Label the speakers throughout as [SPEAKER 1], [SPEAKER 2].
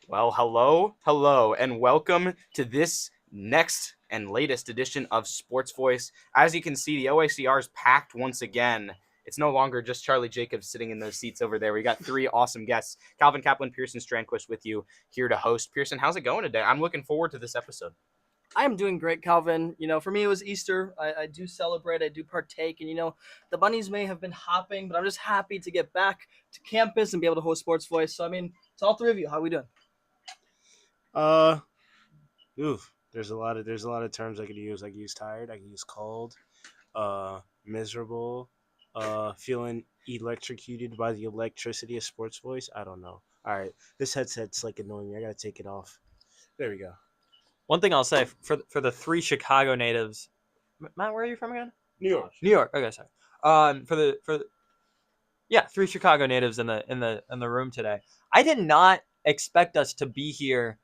[SPEAKER 1] Well, hello, and welcome to this next and latest edition of Sports Voice. As you can see, the OACR is packed once again. It's no longer just Charlie Jacobs sitting in those seats over there. We got three awesome guests: Calvin, Kaplan, Pierson, Strandquist with you here to host. Pierson, how's it going today? I'm looking forward to this episode.
[SPEAKER 2] I am doing great, Calvin. For me, it was Easter. I do celebrate. I do partake. And, the bunnies may have been hopping, but I'm just happy to get back to campus and be able to host Sports Voice. So, it's all three of you. How are we doing?
[SPEAKER 3] Uh, there's a lot of terms I could use. I could use tired. I could use cold. Miserable. Feeling electrocuted by the electricity of Sports Voice. I don't know. All right, this headset's like annoying me. I gotta take it off. There we go.
[SPEAKER 4] One thing I'll say for the three Chicago natives, Matt, where are you from again?
[SPEAKER 3] New York.
[SPEAKER 4] New York. Okay, sorry. Three Chicago natives in the room today. I did not expect us to be here.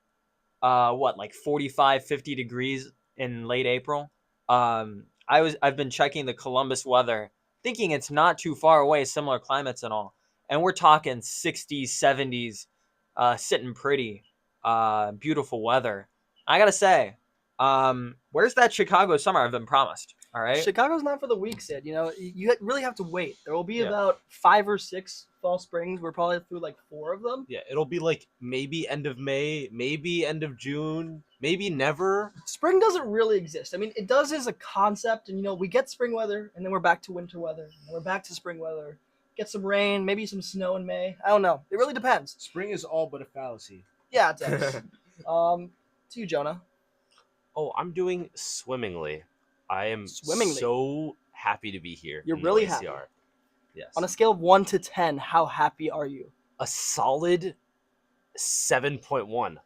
[SPEAKER 4] 45, 50 degrees in late April. I've been checking the Columbus weather, thinking it's not too far away, similar climates and all, and we're talking 60s, 70s, sitting pretty, beautiful weather. I gotta say, where's that Chicago summer I've been promised? All right,
[SPEAKER 2] Chicago's not for the weak, Sid. You really have to wait. There will be about 5 or 6 fall springs. We're probably through like 4 of them.
[SPEAKER 3] Yeah, it'll be like maybe end of May, maybe end of June, maybe never.
[SPEAKER 2] Spring doesn't really exist. It does as a concept, and we get spring weather, and then we're back to winter weather, and then we're back to spring weather. Get some rain, maybe some snow in May. I don't know. It really depends.
[SPEAKER 3] Spring is all but a fallacy.
[SPEAKER 2] Yeah, it does. To you, Jonah.
[SPEAKER 5] Oh, I'm doing swimmingly. I am
[SPEAKER 2] Swimmingly.
[SPEAKER 5] so happy to be here.
[SPEAKER 2] You're
[SPEAKER 5] in the
[SPEAKER 2] really
[SPEAKER 5] OACR.
[SPEAKER 2] happy.
[SPEAKER 5] Yes.
[SPEAKER 2] On a scale of 1 to 10, how happy are you?
[SPEAKER 5] A solid 7.1.
[SPEAKER 2] He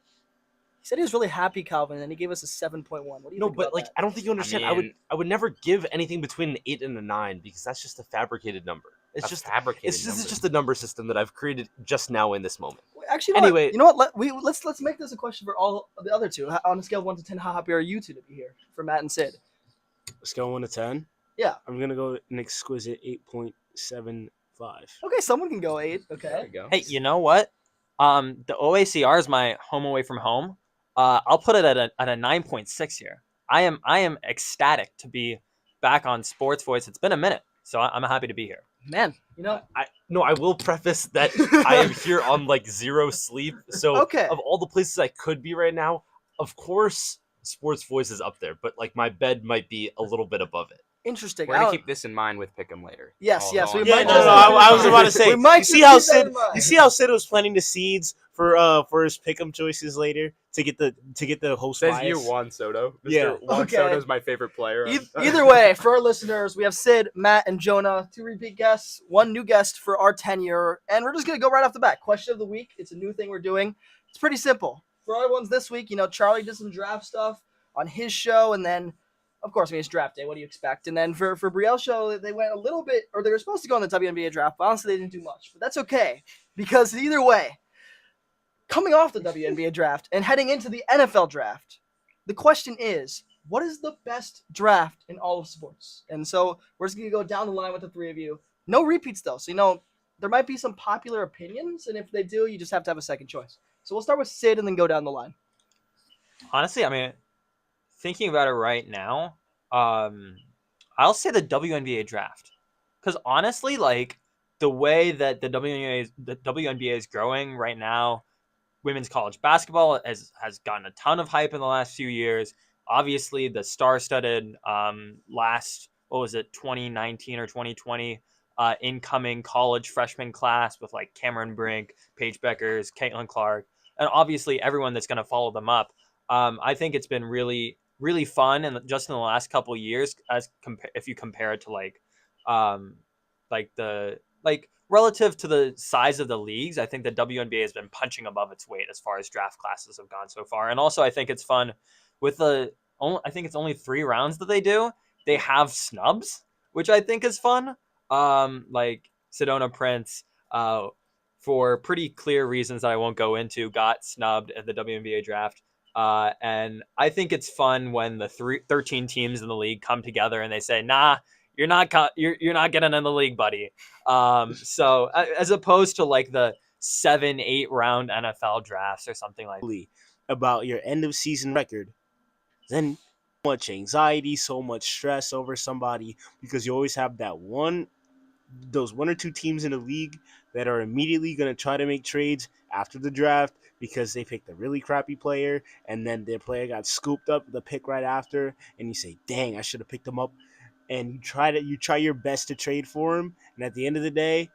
[SPEAKER 2] said he was really happy, Calvin, and he gave us a 7.1. What do you
[SPEAKER 5] No,
[SPEAKER 2] think
[SPEAKER 5] but
[SPEAKER 2] about
[SPEAKER 5] like
[SPEAKER 2] that?
[SPEAKER 5] I don't think you understand.
[SPEAKER 1] mean-
[SPEAKER 5] I would never give anything between an 8 and a 9 because that's just a fabricated number. It's just
[SPEAKER 1] fabricated.
[SPEAKER 5] this is just a number system that I've created just now in this moment.
[SPEAKER 2] Actually,
[SPEAKER 5] Anyway-
[SPEAKER 2] you know what? Let's make this a question for all of the other two. On a scale of 1 to 10, how happy are you two to be here? For Matt and Sid.
[SPEAKER 3] Let's go 1 to 10.
[SPEAKER 2] Yeah.
[SPEAKER 3] I'm gonna go an exquisite 8.75.
[SPEAKER 2] Okay, someone can go 8.
[SPEAKER 1] There
[SPEAKER 2] Okay.
[SPEAKER 1] we go.
[SPEAKER 4] hey, you know what? The OACR is my home away from home. I'll put it at a 9.6 here. I am ecstatic to be back on Sports Voice. It's been a minute, so I'm happy to be here.
[SPEAKER 2] Man,
[SPEAKER 5] I will preface that I am here on like zero sleep. So
[SPEAKER 2] Okay.
[SPEAKER 5] of all the places I could be right now, of course Sports Voice is up there, but like my bed might be a little bit above it.
[SPEAKER 2] interesting.
[SPEAKER 1] We're gonna keep this in mind with Pick'em later.
[SPEAKER 2] Yes,
[SPEAKER 1] All-
[SPEAKER 2] yes,
[SPEAKER 1] all
[SPEAKER 2] we
[SPEAKER 1] I'm
[SPEAKER 2] might
[SPEAKER 1] saying.
[SPEAKER 2] just-
[SPEAKER 3] I was about to say.
[SPEAKER 2] We might
[SPEAKER 3] You see
[SPEAKER 2] just
[SPEAKER 3] how
[SPEAKER 2] keep that
[SPEAKER 3] Sid?
[SPEAKER 2] in mind.
[SPEAKER 3] You see how Sid was planning the seeds for his pick'em choices later to get the host
[SPEAKER 1] Says
[SPEAKER 3] bias?
[SPEAKER 1] you, Juan Soto. Mr.
[SPEAKER 3] Yeah.
[SPEAKER 1] Juan
[SPEAKER 2] Okay.
[SPEAKER 1] Soto's my favorite player.
[SPEAKER 2] Either way, for our listeners, we have Sid, Matt, and Jonah, 2 repeat guests, 1 new guest for our tenure, and we're just gonna go right off the bat. Question of the week. It's a new thing we're doing. It's pretty simple. For our ones this week, Charlie did some draft stuff on his show, and then, of course, it's draft day. What do you expect? And then for Brielle's show, they went a little bit, or they were supposed to go on the WNBA draft, but honestly, they didn't do much. But that's okay, because either way, coming off the WNBA draft and heading into the NFL draft, the question is, what is the best draft in all of sports? And so we're just going to go down the line with the three of you. No repeats, though. So, there might be some popular opinions, and if they do, you just have to have a second choice. So we'll start with Sid and then go down the line.
[SPEAKER 4] Honestly, thinking about it right now, I'll say the WNBA draft, because honestly, like the way that the WNBA is growing right now, women's college basketball has gotten a ton of hype in the last few years. Obviously, the star-studded 2019 or 2020 incoming college freshman class with like Cameron Brink, Paige Beckers, Caitlin Clark, and obviously everyone that's going to follow them up. I think it's been really, really fun, and just in the last couple of years, if you compare it to relative to the size of the leagues, I think the WNBA has been punching above its weight as far as draft classes have gone so far. And also, I think it's fun with I think it's only 3 rounds that they do. They have snubs, which I think is fun. Like Sedona Prince, for pretty clear reasons that I won't go into, got snubbed at the WNBA draft. And I think it's fun when the 13 teams in the league come together and they say, "Nah, you're not getting in the league, buddy." So as opposed to like the 7-8 round NFL drafts or something like that.
[SPEAKER 3] About your end of season record, then so much anxiety, so much stress over somebody, because you always have those one or two teams in the league that are immediately going to try to make trades after the draft because they picked a really crappy player, and then their player got scooped up the pick right after, and you say, dang, I should have picked him up. And you try your best to trade for him, and at the end of the day,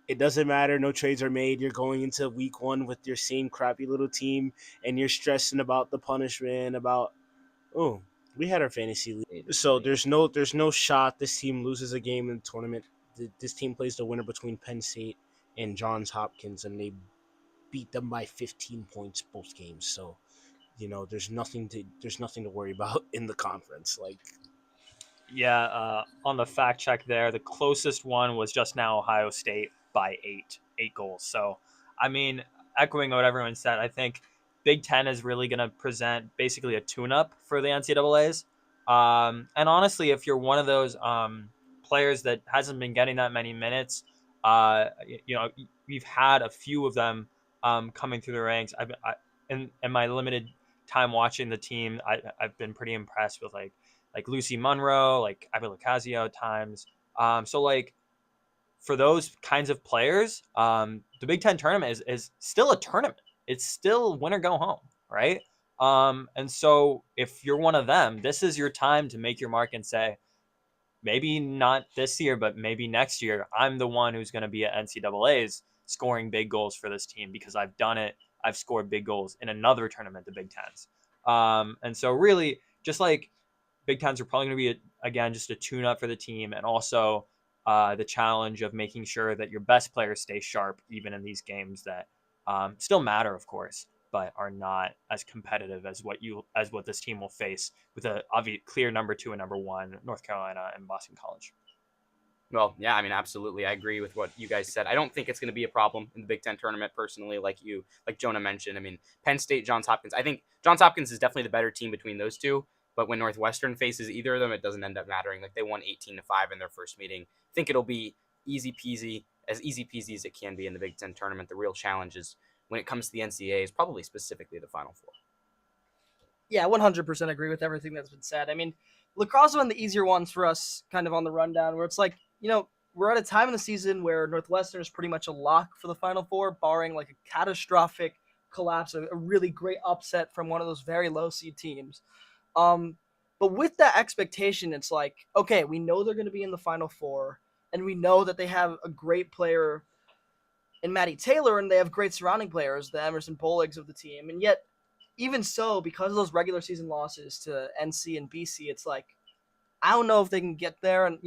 [SPEAKER 3] it doesn't matter. No trades are made. You're going into week 1 with your same crappy little team, and you're stressing about the punishment. About we had our fantasy league, so there's no shot this team loses a game in the tournament. This team plays the winner between Penn State and Johns Hopkins, and they beat them by 15 points both games. So there's nothing to worry about in the conference. Like,
[SPEAKER 4] Yeah, on the fact check there, the closest one was just now Ohio State by eight goals. So, I mean, echoing what everyone said, I think Big Ten is really going to present basically a tune-up for the NCAA's. And honestly, if you're one of those players that hasn't been getting that many minutes, we've had a few of them coming through the ranks. In my limited time watching the team, I've been pretty impressed with like Lucy Monroe, like Abilacasio at times. So like for those kinds of players, the Big Ten tournament is still a tournament. It's still win or go home, right? And so if you're one of them, this is your time to make your mark and say, maybe not this year, but maybe next year, I'm the one who's going to be at NCAA's scoring big goals for this team because I've done it. I've scored big goals in another tournament, the Big Tens. And so really, just like Big Tens are probably going to be, again, just a tune-up for the team, and also the challenge of making sure that your best players stay sharp even in these games that still matter, of course, but are not as competitive as what this team will face with a obvious clear number 2 and number 1, North Carolina and Boston College.
[SPEAKER 1] Well, yeah, I mean, absolutely. I agree with what you guys said. I don't think it's going to be a problem in the Big Ten tournament, personally, like Jonah mentioned. I mean, Penn State, Johns Hopkins. I think Johns Hopkins is definitely the better team between those two. But when Northwestern faces either of them, it doesn't end up mattering. Like, they won 18-5 in their first meeting. I think it'll be easy peasy as it can be in the Big Ten tournament. The real challenge is when it comes to the NCAA is probably specifically the Final Four.
[SPEAKER 2] Yeah, 100% agree with everything that's been said. I mean, lacrosse is one of the easier ones for us, kind of on the rundown, where it's like, we're at a time in the season where Northwestern is pretty much a lock for the Final Four, barring like a catastrophic collapse, a really great upset from one of those very low seed teams. But with that expectation, it's like, okay, we know they're going to be in the Final Four, and we know that they have a great player in Maddie Taylor, and they have great surrounding players, the Emerson Boligs of the team. And yet, even so, because of those regular season losses to NC and BC, it's like, I don't know if they can get there. And,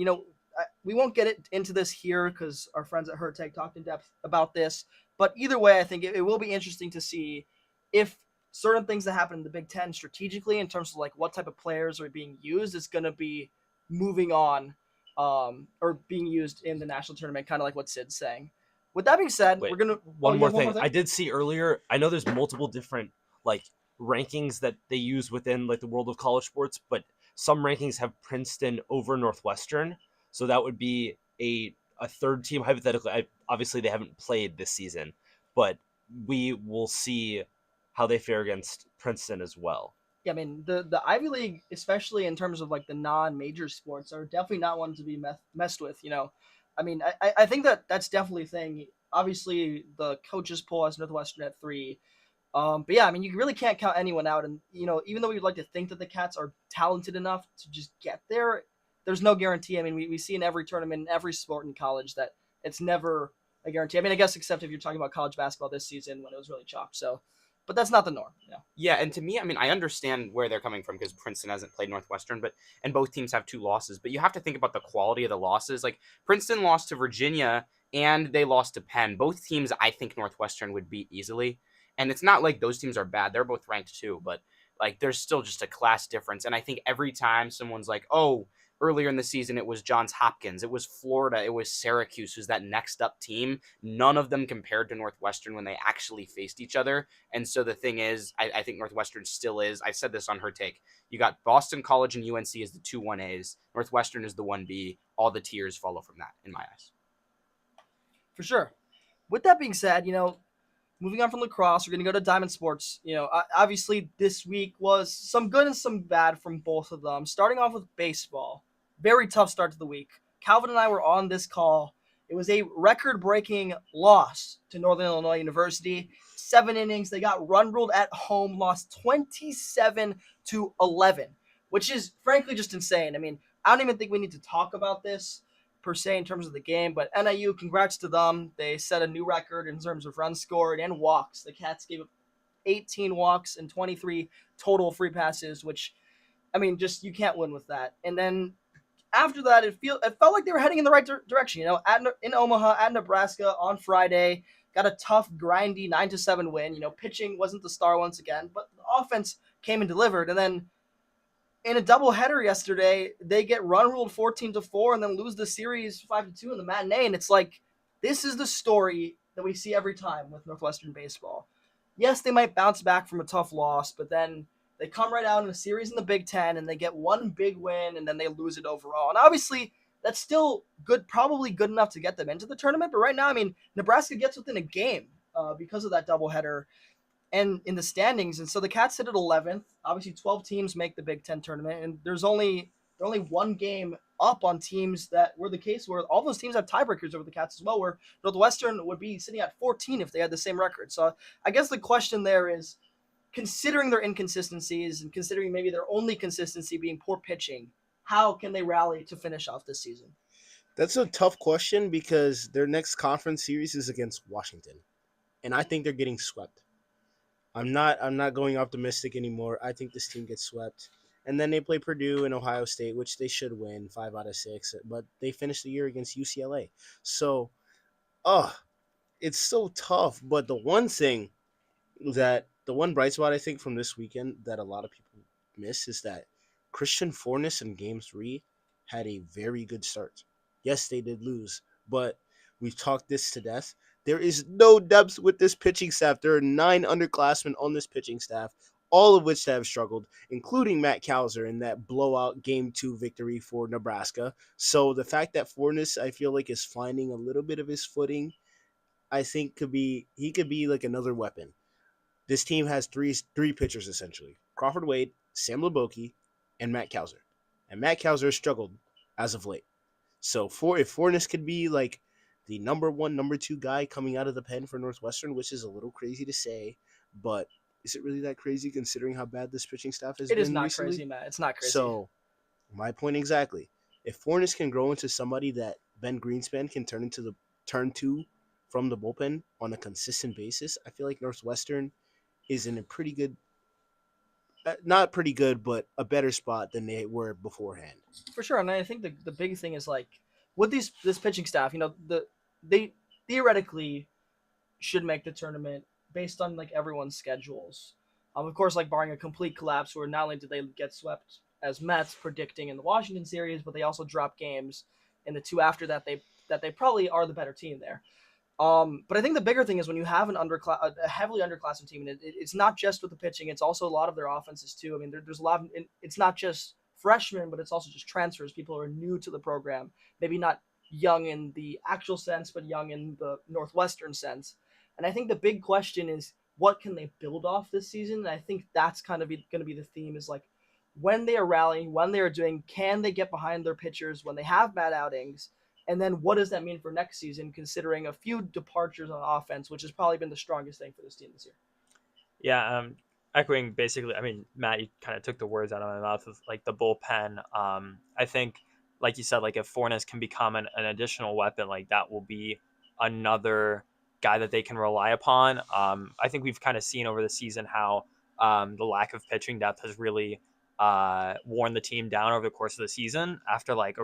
[SPEAKER 2] we won't get into this here because our friends at HerTech talked in depth about this. But either way, I think it will be interesting to see if certain things that happen in the Big Ten strategically in terms of like what type of players are being used is going to be moving on or being used in the national tournament, kind of like what Sid's saying. With that being said,
[SPEAKER 5] Wait,
[SPEAKER 2] we're going to...
[SPEAKER 5] One more thing. I did see earlier, I know there's multiple different like rankings that they use within like the world of college sports, but some rankings have Princeton over Northwestern. So that would be a third team hypothetically. Obviously, they haven't played this season, but we will see how they fare against Princeton as well.
[SPEAKER 2] Yeah, I mean, the Ivy League, especially in terms of like the non-major sports, are definitely not ones to be messed with. I mean, I think that's definitely a thing. Obviously, the coaches poll has Northwestern at 3. But yeah, I mean, you really can't count anyone out. And, even though we'd like to think that the Cats are talented enough to just get there, there's no guarantee. I mean, we see in every tournament, in every sport in college that it's never a guarantee. I mean, I guess except if you're talking about college basketball this season when it was really chalked. So, but that's not the norm.
[SPEAKER 1] Yeah, and to me, I mean, I understand where they're coming from because Princeton hasn't played Northwestern, and both teams have 2 losses. But you have to think about the quality of the losses. Like, Princeton lost to Virginia and they lost to Penn. Both teams, I think Northwestern would beat easily. And it's not like those teams are bad. They're both ranked too, but like there's still just a class difference. And I think every time someone's like, oh, earlier in the season, it was Johns Hopkins, it was Florida, it was Syracuse, who's that next up team. None of them compared to Northwestern when they actually faced each other. And so the thing is, I think Northwestern still is. I said this on Her Take. You got Boston College and UNC as the 2 1As. Northwestern is the 1B. All the tiers follow from that, in my eyes.
[SPEAKER 2] For sure. with that being said, moving on from lacrosse, we're going to go to diamond sports. Obviously this week was some good and some bad from both of them. Starting off with baseball, very tough start to the week. Calvin and I were on this call. It was a record-breaking loss to Northern Illinois University. 7 innings. They got run ruled at home, lost 27-11, which is frankly just insane. I mean, I don't even think we need to talk about this per se in terms of the game, but NIU, congrats to them. They set a new record in terms of runs scored and walks. The Cats gave up 18 walks and 23 total free passes, which, I mean, just you can't win with that. And then after that, it felt like they were heading in the right direction. In Omaha, at Nebraska on Friday, got a tough, grindy 9-7 win. Pitching wasn't the star once again, but the offense came and delivered. And then in a doubleheader yesterday, they get run ruled 14-4 and then lose the series 5-2 in the matinee. And it's like, this is the story that we see every time with Northwestern baseball. Yes, they might bounce back from a tough loss, but then they come right out in a series in the Big Ten and they get one big win and then they lose it overall. And obviously, that's still good, probably good enough to get them into the tournament. But right now, I mean, Nebraska gets within a game because of that doubleheader and in the standings. And so the Cats sit at 11th. Obviously, 12 teams make the Big Ten tournament, and they're only one game up on teams that were the case where all those teams have tiebreakers over the Cats as well, where Northwestern would be sitting at 14 if they had the same record. So I guess the question there is, considering their inconsistencies and considering maybe their only consistency being poor pitching, how can they rally to finish off this season?
[SPEAKER 3] That's a tough question because their next conference series is against Washington, and I think they're getting swept. I'm not going optimistic anymore. I think this team gets swept. And then they play Purdue and Ohio State, which they should win 5 out of 6, but they finished the year against UCLA. So, it's so tough. But the one bright spot I think from this weekend that a lot of people miss is that Christian Fornes in Game 3 had a very good start. Yes, they did lose, but we've talked this to death. There is no depth with this pitching staff. There are 9 underclassmen on this pitching staff, all of which have struggled, including Matt Kauser in that blowout Game 2 victory for Nebraska. So the fact that Fornes, I feel like, is finding a little bit of his footing, I think he could be like another weapon. This team has three pitchers, essentially. Crawford Wade, Sam Leboki, and Matt Kauser. And Matt Kauser has struggled as of late. So if Fornes could be like the number 1, number 2 guy coming out of the pen for Northwestern, which is a little crazy to say, but is it really that crazy considering how bad this pitching staff has been recently?
[SPEAKER 2] It is not crazy, Matt. It's not crazy.
[SPEAKER 3] So, my point exactly. If Fornes can grow into somebody that Ben Greenspan can turn to from the bullpen on a consistent basis, I feel like Northwestern is in a pretty good, not pretty good, but a better spot than they were beforehand.
[SPEAKER 2] For sure, and I think the big thing is like with this pitching staff, they theoretically should make the tournament based on like everyone's schedules. Of course, like barring a complete collapse, where not only did they get swept as Mets predicting in the Washington series, but they also dropped games in the 2 after that. They probably are the better team there. But I think the bigger thing is when you have a heavily underclassmen team, and it's not just with the pitching; it's also a lot of their offenses too. I mean, there's a lot. It's not just freshmen, but it's also just transfers. People who are new to the program, maybe not young in the actual sense, but young in the Northwestern sense. And I think the big question is, what can they build off this season? And I think that's kind of going to be the theme, is like when they are rallying, when they are doing, can they get behind their pitchers when they have bad outings? And then what does that mean for next season, considering a few departures on offense, which has probably been the strongest thing for this team this year?
[SPEAKER 4] Yeah, echoing basically, I mean, Matt, you kind of took the words out of my mouth with like the bullpen. I think, like you said, like if Fornes can become an additional weapon, like that will be another guy that they can rely upon. I think we've kind of seen over the season how the lack of pitching depth has really worn the team down over the course of the season after like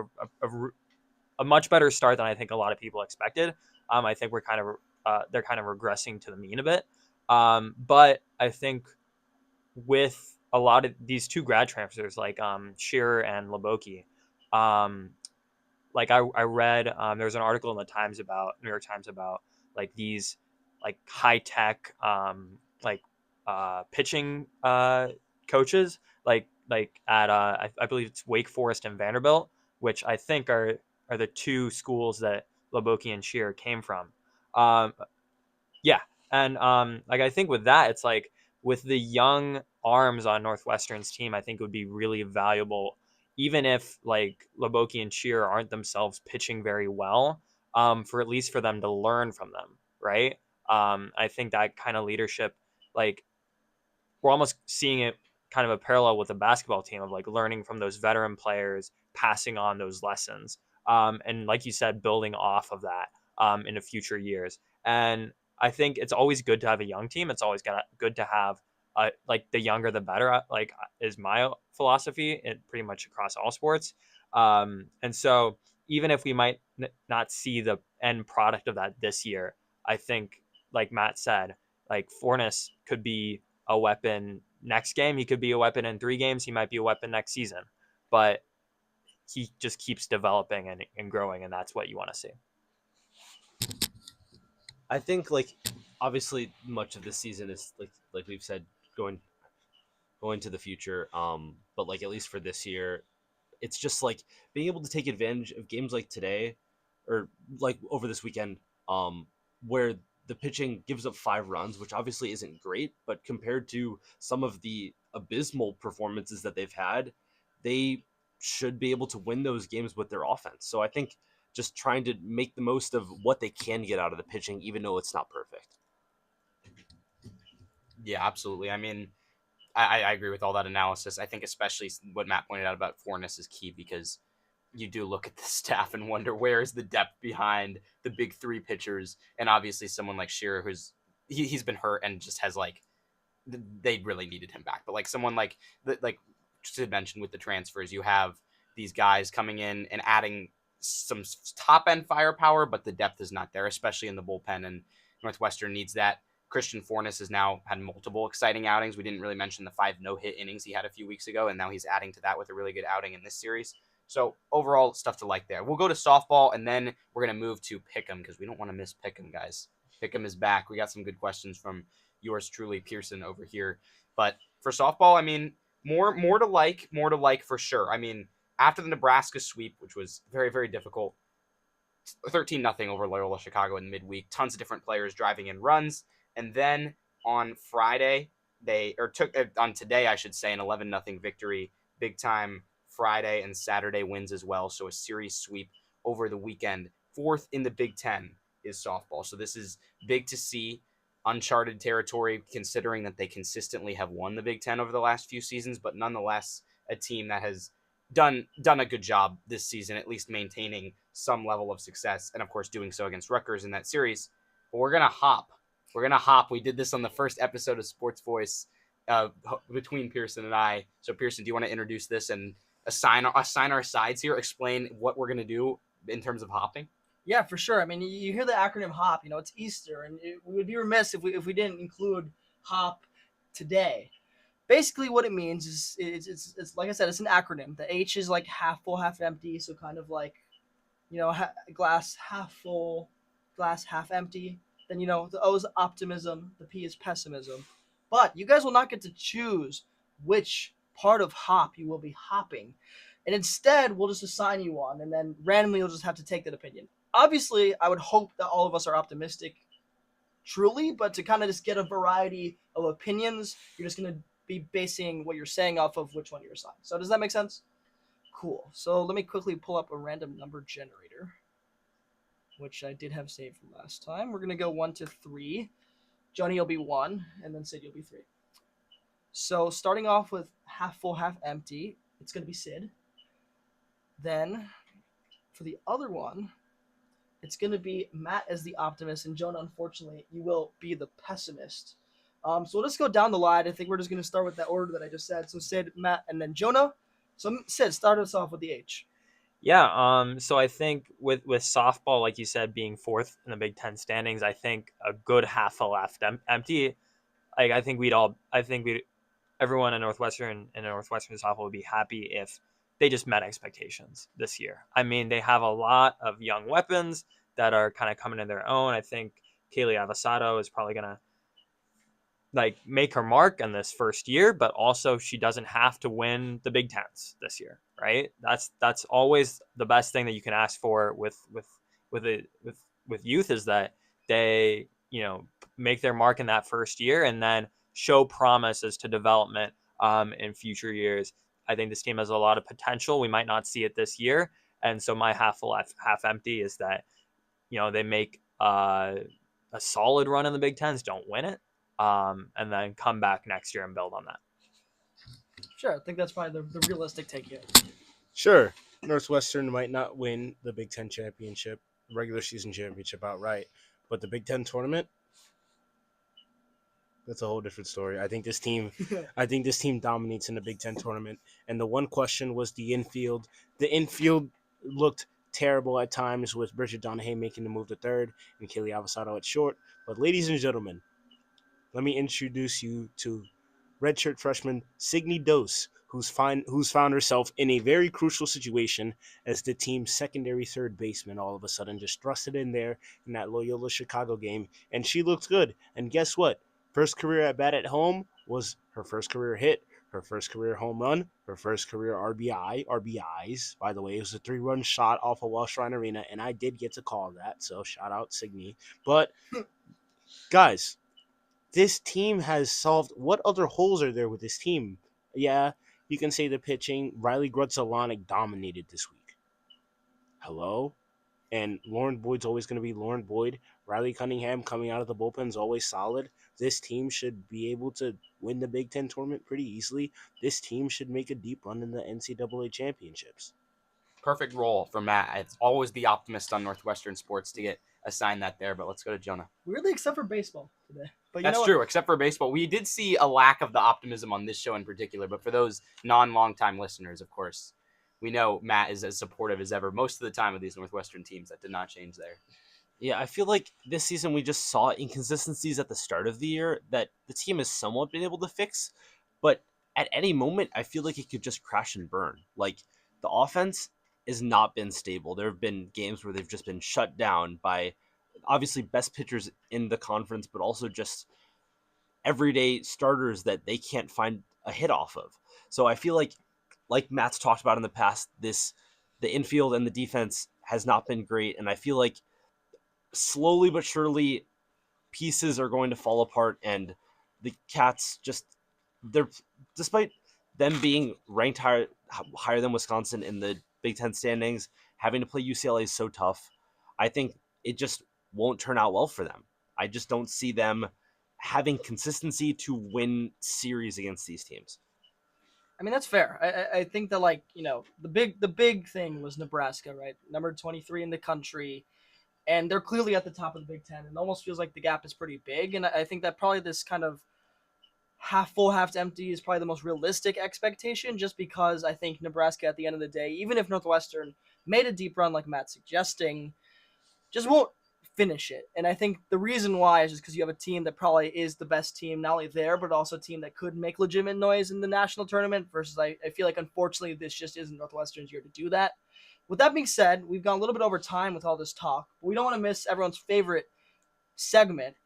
[SPEAKER 4] a much better start than I think a lot of people expected. I think they're kind of regressing to the mean a bit. But I think with a lot of these 2 grad transfers, like Shearer and Leboki, like I read, there was an article in the New York Times about like these like high tech pitching coaches, like at I believe it's Wake Forest and Vanderbilt, which I think are the 2 schools that Leboki and Shearer came from. Yeah, and like I think with that, it's like with the young arms on Northwestern's team, I think it would be really valuable, even if like Loboki and Shearer aren't themselves pitching very well, for at least for them to learn from them, right? I think that kind of leadership, like we're almost seeing it kind of a parallel with the basketball team of like learning from those veteran players, passing on those lessons, and like you said, building off of that in the future years. And I think it's always good to have a young team. It's always good to have like the younger the better. Like is my philosophy in pretty much across all sports. And so even if we might not see the end product of that this year, I think like Matt said, like Fornes could be a weapon next game. He could be a weapon in 3 games. He might be a weapon next season, but he just keeps developing and growing, and that's what you want to see.
[SPEAKER 5] I think like obviously much of this season is like we've said going to the future. But like at least for this year, it's just like being able to take advantage of games like today or like over this weekend, where the pitching gives up 5 runs, which obviously isn't great, but compared to some of the abysmal performances that they've had, they should be able to win those games with their offense. So I think just trying to make the most of what they can get out of the pitching, even though it's not perfect.
[SPEAKER 1] Yeah, absolutely. I mean, I agree with all that analysis. I think especially what Matt pointed out about Fornes is key because you do look at the staff and wonder where is the depth behind the big 3 pitchers, and obviously someone like Shearer he's been hurt and just has like they really needed him back. But like someone like Sid mentioned with the transfers, you have these guys coming in and adding some top end firepower, but the depth is not there, especially in the bullpen. And Northwestern needs that. Christian Fornes has now had multiple exciting outings. We didn't really mention the 5 no-hit innings he had a few weeks ago, and now he's adding to that with a really good outing in this series. So overall, stuff to like there. We'll go to softball, and then we're going to move to Pick'em because we don't want to miss Pick'em, guys. Pick'em is back. We got some good questions from yours truly, Pierson, over here. But for softball, I mean, more to like for sure. I mean, after the Nebraska sweep, which was very, very difficult, 13-0 over Loyola Chicago in midweek, tons of different players driving in runs. And then on Friday, on today, I should say, an 11-0 victory, big time Friday and Saturday wins as well. So a series sweep over the weekend. 4th in the Big Ten is softball. So this is big to see. Uncharted territory, considering that they consistently have won the Big Ten over the last few seasons, but nonetheless, a team that has done a good job this season, at least maintaining some level of success, and of course doing so against Rutgers in that series. But we're gonna hop. We did this on the first episode of Sports Voice between Pierson and I. So Pierson, do you want to introduce this and assign our sides here? Explain what we're gonna do in terms of hopping.
[SPEAKER 2] Yeah, for sure. I mean, you hear the acronym HOP. It's Easter, and we would be remiss if we didn't include HOP today. Basically, what it means is it's like I said, it's an acronym. The H is like half full, half empty, so kind of like glass half full, glass half empty. Then the O is optimism, the P is pessimism. But you guys will not get to choose which part of hop you will be hopping. And instead, we'll just assign you one, and then randomly you'll just have to take that opinion. Obviously, I would hope that all of us are optimistic, truly, but to kind of just get a variety of opinions, you're just going to be basing what you're saying off of which one you're assigned. So does that make sense? Cool. So let me quickly pull up a random number generator, which I did have saved from last time. We're going to go 1 to 3. Johnny, you'll be 1, and then Sid, you'll be 3. So starting off with half full, half empty, it's going to be Sid. Then for the other one, it's going to be Matt as the optimist, and Jonah, unfortunately, you will be the pessimist. So we'll just go down the line. I think we're just going to start with that order that I just said. So Sid, Matt, and then Jonah. So Sid, start us off with the H.
[SPEAKER 4] Yeah. So I think with softball, like you said, being 4th in the Big Ten standings, I think a good half full, half empty. Like I think everyone in Northwestern softball would be happy if they just met expectations this year. I mean, they have a lot of young weapons that are kind of coming in their own. I think Kaylee Avasado is probably gonna like make her mark in this first year, but also she doesn't have to win the Big Tens this year, right? That's always the best thing that you can ask for with youth is that they make their mark in that first year and then show promise as to development in future years. I think this team has a lot of potential. We might not see it this year. And so my half full, half empty is that, they make a solid run in the Big Tens, don't win it, and then come back next year and build on that.
[SPEAKER 2] Sure, I think that's probably the realistic take here.
[SPEAKER 3] Sure, Northwestern might not win the Big Ten championship, regular season championship outright, but the Big Ten tournament, that's a whole different story. I think this team dominates in the Big Ten tournament. And the one question was the infield. The infield looked terrible at times with Bridget Donahue making the move to third and Kaylee Avasado at short. But ladies and gentlemen, let me introduce you to redshirt freshman Signe Dose, who's found herself in a very crucial situation as the team's secondary third baseman all of a sudden just thrust it in there in that Loyola Chicago game, and she looked good. And guess what? First career at bat at home was her first career hit, her first career home run, her first career RBIs. By the way, it was a 3-run shot off of Welsh Shrine Arena, and I did get to call that, so shout out Signe. But, guys, this team has solved. What other holes are there with this team? Yeah, you can say the pitching. Riley Grutzalonic dominated this week. Hello? And Lauren Boyd's always going to be Lauren Boyd. Riley Cunningham coming out of the bullpen is always solid. This team should be able to win the Big Ten tournament pretty easily. This team should make a deep run in the NCAA championships.
[SPEAKER 1] Perfect role for Matt. It's always the optimist on Northwestern sports to get assigned that there, but let's go to Jonah.
[SPEAKER 2] Weirdly, except for baseball today. But
[SPEAKER 1] That's true, except for baseball. We did see a lack of the optimism on this show in particular, but for those non-long-time listeners, of course, we know Matt is as supportive as ever most of the time of these Northwestern teams. That did not change there.
[SPEAKER 5] Yeah, I feel like this season we just saw inconsistencies at the start of the year that the team has somewhat been able to fix, but at any moment I feel like it could just crash and burn. Like, the offense has not been stable. There have been games where they've just been shut down by obviously best pitchers in the conference, but also just everyday starters that they can't find a hit off of. So I feel like Matt's talked about in the past, the infield and the defense has not been great, and I feel like slowly but surely pieces are going to fall apart, and the Cats they're, despite them being ranked higher than Wisconsin in the Big Ten standings, having to play UCLA is so tough. I think it just won't turn out well for them. I just don't see them having consistency to win series against these teams.
[SPEAKER 2] I mean, that's fair. I think that, like, the big thing was Nebraska, right? Number 23 in the country, and they're clearly at the top of the Big Ten. It almost feels like the gap is pretty big, and I think that probably this kind of half full, half empty is probably the most realistic expectation, just because I think Nebraska, at the end of the day, even if Northwestern made a deep run like Matt's suggesting, just won't finish it. And I think the reason why is just because you have a team that probably is the best team, not only there, but also a team that could make legitimate noise in the national tournament, versus I feel like, unfortunately, this just isn't Northwestern's year to do that. With that being said, we've gone a little bit over time with all this talk, but we don't want to miss everyone's favorite segment,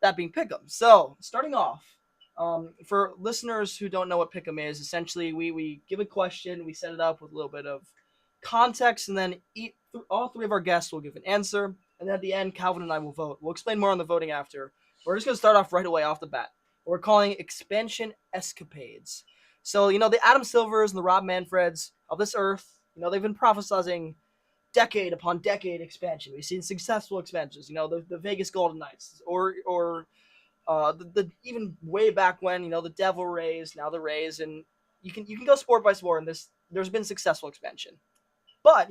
[SPEAKER 2] that being Pick'em. So, starting off, for listeners who don't know what Pick'em is, essentially we give a question, we set it up with a little bit of context, and then all three of our guests will give an answer, and then at the end, Calvin and I will vote. We'll explain more on the voting after. We're just going to start off right away off the bat. We're calling expansion escapades. So, the Adam Silvers and the Rob Manfreds of this earth, they've been prophesizing decade upon decade expansion. We've seen successful expansions, the Vegas Golden Knights, or the even way back when, the Devil Rays, now the Rays, and you can go sport by sport, and there's been successful expansion. But,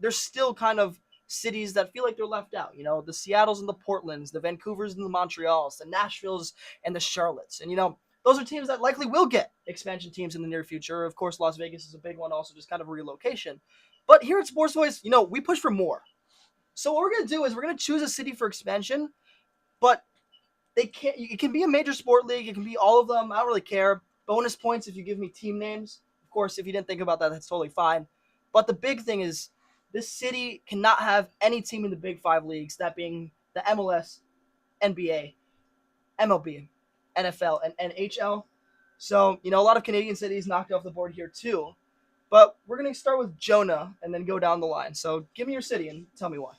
[SPEAKER 2] there's still kind of cities that feel like they're left out. The Seattles and the Portlands, the Vancouvers and the Montreals, the Nashvilles and the Charlottes. And, those are teams that likely will get expansion teams in the near future. Of course, Las Vegas is a big one, also just kind of a relocation. But here at Sports Voice, we push for more. So what we're going to do is we're going to choose a city for expansion, but it can be a major sport league. It can be all of them. I don't really care. Bonus points if you give me team names. Of course, if you didn't think about that, that's totally fine. But the big thing is this city cannot have any team in the Big Five leagues, that being the MLS, NBA, MLB, NFL, and NHL. So, a lot of Canadian cities knocked off the board here too. But we're going to start with Jonah and then go down the line. So give me your city and tell me why.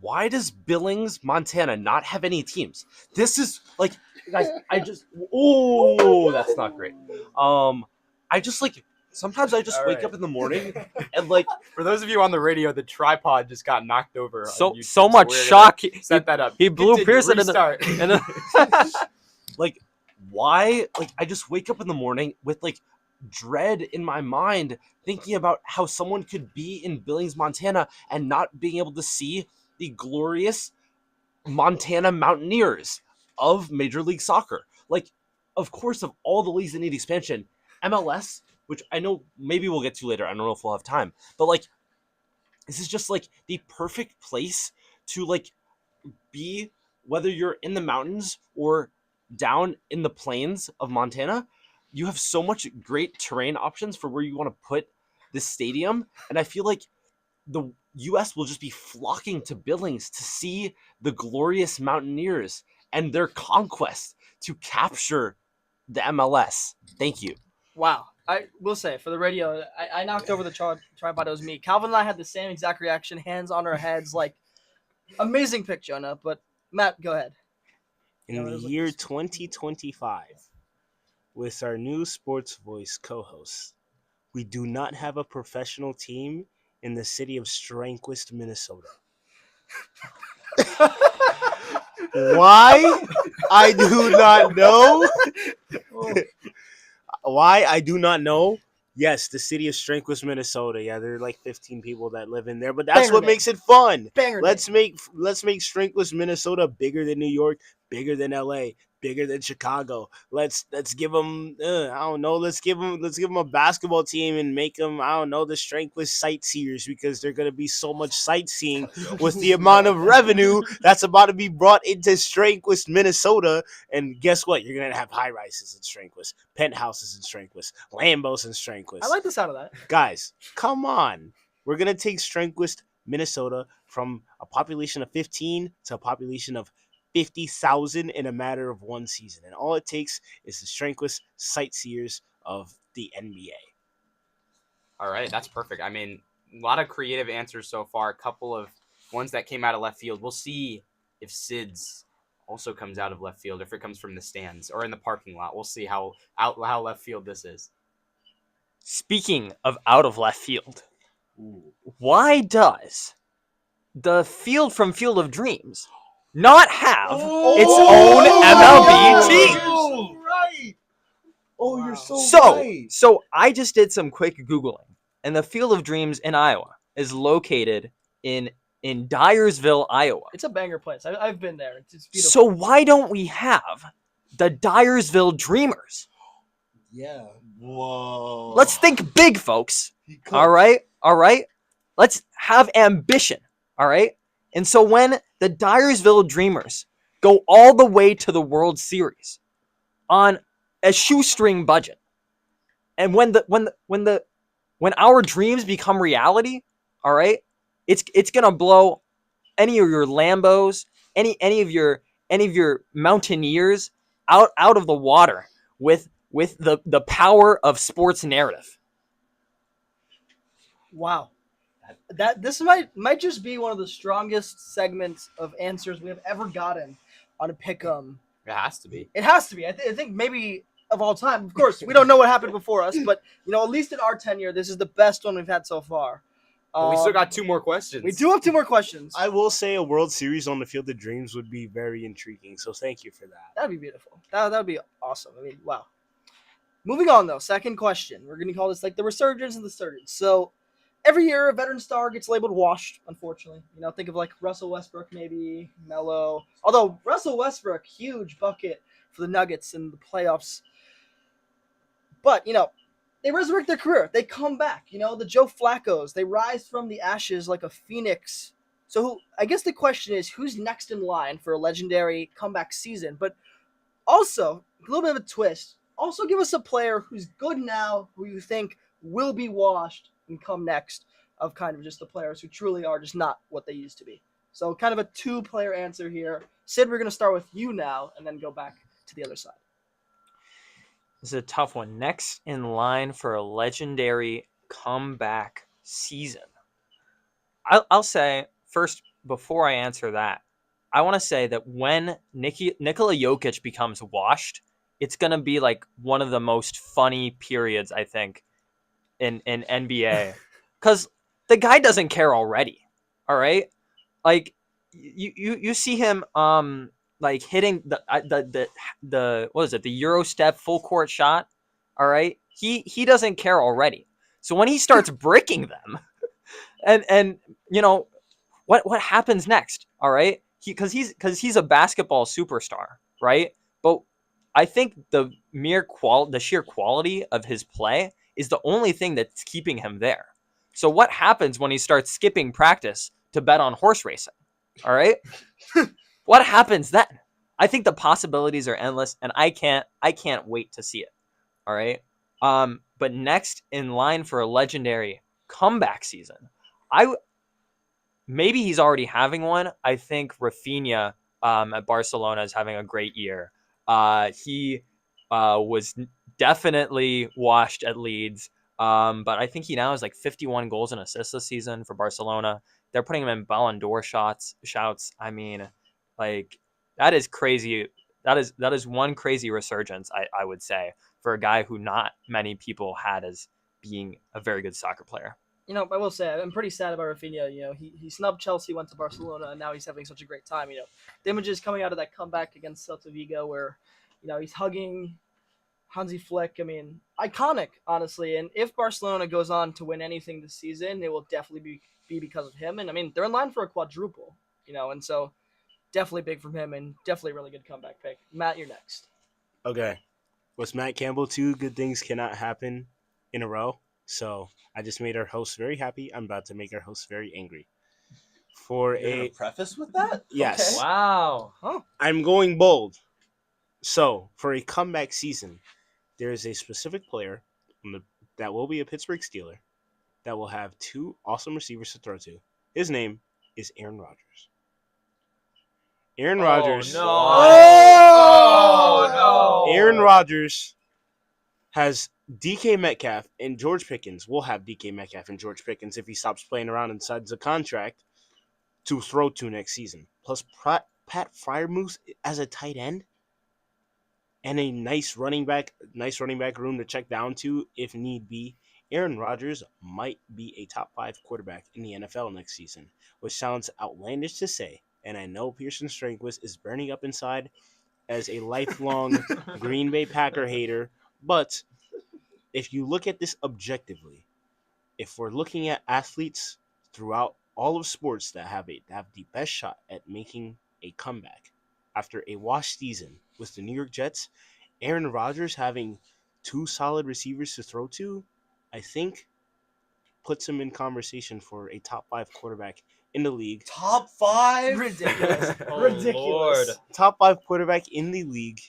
[SPEAKER 5] why does Billings, Montana not have any teams? This is like, guys, that's not great. I just like, sometimes I just
[SPEAKER 1] All
[SPEAKER 5] wake
[SPEAKER 1] right.
[SPEAKER 5] up in the morning and like,
[SPEAKER 1] For those of you on the radio, the tripod just got knocked over. on
[SPEAKER 4] So
[SPEAKER 1] YouTube,
[SPEAKER 4] much
[SPEAKER 1] we're gonna
[SPEAKER 4] shock.
[SPEAKER 1] Set that up.
[SPEAKER 4] He blew
[SPEAKER 1] Continue,
[SPEAKER 4] Pierson in the-
[SPEAKER 1] restart.
[SPEAKER 4] and then-
[SPEAKER 5] like, why? Like, I just wake up in the morning with like dread in my mind, thinking about how someone could be in Billings, Montana, and not being able to see the glorious Montana Mountaineers of Major League Soccer. Like, of course, of all the leagues that need expansion, MLS, which I know maybe we'll get to later, I don't know if we'll have time, but like, this is just like the perfect place to like be, whether you're in the mountains or down in the plains of Montana. You have so much great terrain options for where you want to put this stadium, and I feel like the U.S. will just be flocking to Billings to see the glorious Mountaineers and their conquest to capture the MLS. Thank you.
[SPEAKER 2] Wow. I will say, for the radio, I knocked over the tripod. It was me. Calvin and I had the same exact reaction, hands on our heads, like, amazing pick, Jonah. But, Matt, go ahead.
[SPEAKER 3] In the year 2025, with our new Sports Voice co-host, we do not have a professional team in the city of Strandquist, Minnesota. Why? I do not know. Why? I do not know. Yes, the city of Strandquist, Minnesota. Yeah, there are like 15 people that live in there, but that's
[SPEAKER 2] Banger
[SPEAKER 3] what
[SPEAKER 2] name.
[SPEAKER 3] makes it fun.
[SPEAKER 2] Banger
[SPEAKER 3] Let's
[SPEAKER 2] name.
[SPEAKER 3] make Strandquist, Minnesota bigger than New York, bigger than LA, bigger than Chicago. Let's give them I don't know. Let's give them a basketball team and make them, I don't know, the Strandquist sightseers, because they're gonna be so much sightseeing with the amount of revenue that's about to be brought into Strandquist, Minnesota. And guess what? You're gonna have high rises in Strandquist, penthouses in Strandquist, Lambos in Strandquist.
[SPEAKER 2] I like the sound of that.
[SPEAKER 3] Guys, come on. We're going to take Strandquist, Minnesota from a population of 15 to a population of 50,000 in a matter of one season. And all it takes is the Strandquist sightseers of the NBA.
[SPEAKER 1] All right, that's perfect. I mean, a lot of creative answers so far. A couple of ones that came out of left field. We'll see if Sid's also comes out of left field, if it comes from the stands or in the parking lot. We'll see how left field this is.
[SPEAKER 4] Speaking of out of left field, why does the field from Field of Dreams not have its own MLB team?
[SPEAKER 3] so right. Oh,
[SPEAKER 2] Wow.
[SPEAKER 3] you're
[SPEAKER 4] So I just did some quick Googling, and the Field of Dreams in Iowa is located in Dyersville, Iowa.
[SPEAKER 2] It's a banger place. I've been there. It's beautiful.
[SPEAKER 4] So why don't we have the Dyersville Dreamers?
[SPEAKER 3] Yeah. Whoa.
[SPEAKER 4] Let's think big, folks. All right. Let's have ambition. All right. And so when the Dyersville Dreamers go all the way to the World Series on a shoestring budget, and when our dreams become reality, all right, it's gonna blow any of your Lambos, any of your Mountaineers out of the water with the power of sports narrative.
[SPEAKER 2] Wow. This might just be one of the strongest segments of answers we have ever gotten on a pick'em.
[SPEAKER 1] It has to be.
[SPEAKER 2] It has to be. I think maybe of all time. Of course, we don't know what happened before us, but at least in our tenure, this is the best one we've had so far.
[SPEAKER 1] But we still got two more questions.
[SPEAKER 2] We do have two more questions.
[SPEAKER 3] I will say a World Series on the Field of Dreams would be very intriguing. So thank you for that.
[SPEAKER 2] That'd be beautiful. That would be awesome. I mean, wow. Moving on, though. Second question. We're going to call this like the resurgence and the surgence. So every year, a veteran star gets labeled washed, unfortunately. Think of like Russell Westbrook, maybe, Melo. Although Russell Westbrook, huge bucket for the Nuggets in the playoffs. But, they resurrect their career. They come back. The Joe Flaccos. They rise from the ashes like a phoenix. So I guess the question is, who's next in line for a legendary comeback season? But also, a little bit of a twist. Also give us a player who's good now, who you think will be washed and come next, of kind of just the players who truly are just not what they used to be. So kind of a two-player answer here. Sid, we're going to start with you now and then go back to the other side.
[SPEAKER 4] This is a tough one. Next in line for a legendary comeback season. I'll say first before I answer that, I want to say that when Nikola Jokic becomes washed, it's going to be like one of the most funny periods, I think, in NBA. Because the guy doesn't care already. All right? Like, you see him like hitting the what is it, the Euro step full court shot. All right? He doesn't care already. So when he starts breaking them, and you know, what happens next? All right, because he's a basketball superstar, right? But I think the sheer quality of his play is the only thing that's keeping him there. So what happens when he starts skipping practice to bet on horse racing? All right, what happens then? I think the possibilities are endless, and I can't wait to see it. All right. But next in line for a legendary comeback season, maybe he's already having one. I think Rafinha at Barcelona is having a great year. He was definitely washed at Leeds, but I think he now has like 51 goals and assists this season for Barcelona. They're putting him in Ballon d'Or shouts. I mean, like, that is crazy. That is one crazy resurgence, I would say, for a guy who not many people had as being a very good soccer player.
[SPEAKER 2] You know, I will say I'm pretty sad about Rafinha. You know, he snubbed Chelsea, went to Barcelona, and now he's having such a great time. You know, the images coming out of that comeback against Celta Vigo, where he's hugging Hansi Flick. I mean, iconic, honestly. And if Barcelona goes on to win anything this season, it will definitely be because of him. And I mean, they're in line for a quadruple. And so definitely big from him, and definitely a really good comeback pick. Matt, you're next.
[SPEAKER 3] Okay. Was Matt Campbell, 2 good things cannot happen in a row? So I just made our host very happy. I'm about to make our host very angry. For
[SPEAKER 6] You're gonna preface with that?
[SPEAKER 3] Yes.
[SPEAKER 6] Okay.
[SPEAKER 4] Wow.
[SPEAKER 3] I'm going bold. So for a comeback season, there is a specific player that will be a Pittsburgh Steeler that will have 2 awesome receivers to throw to. His name is Aaron Rodgers. Aaron Rodgers.
[SPEAKER 4] No.
[SPEAKER 2] Oh,
[SPEAKER 4] no.
[SPEAKER 3] Aaron Rodgers has DK Metcalf, and George Pickens will have DK Metcalf and George Pickens if he stops playing around and signs a contract to throw to next season. Plus Pat Freiermuth as a tight end and a nice running back room to check down to if need be. Aaron Rodgers might be a top 5 quarterback in the NFL next season, which sounds outlandish to say, and I know Pierson Strandquist is burning up inside as a lifelong Green Bay Packer hater, but if you look at this objectively, if we're looking at athletes throughout all of sports that have the best shot at making a comeback after a wash season with the New York Jets, Aaron Rodgers having 2 solid receivers to throw to, I think puts him in conversation for a top 5 quarterback in the league.
[SPEAKER 6] Top 5?
[SPEAKER 2] ridiculous.
[SPEAKER 4] Oh,
[SPEAKER 2] Ridiculous.
[SPEAKER 4] Lord.
[SPEAKER 3] Top 5 quarterback in the league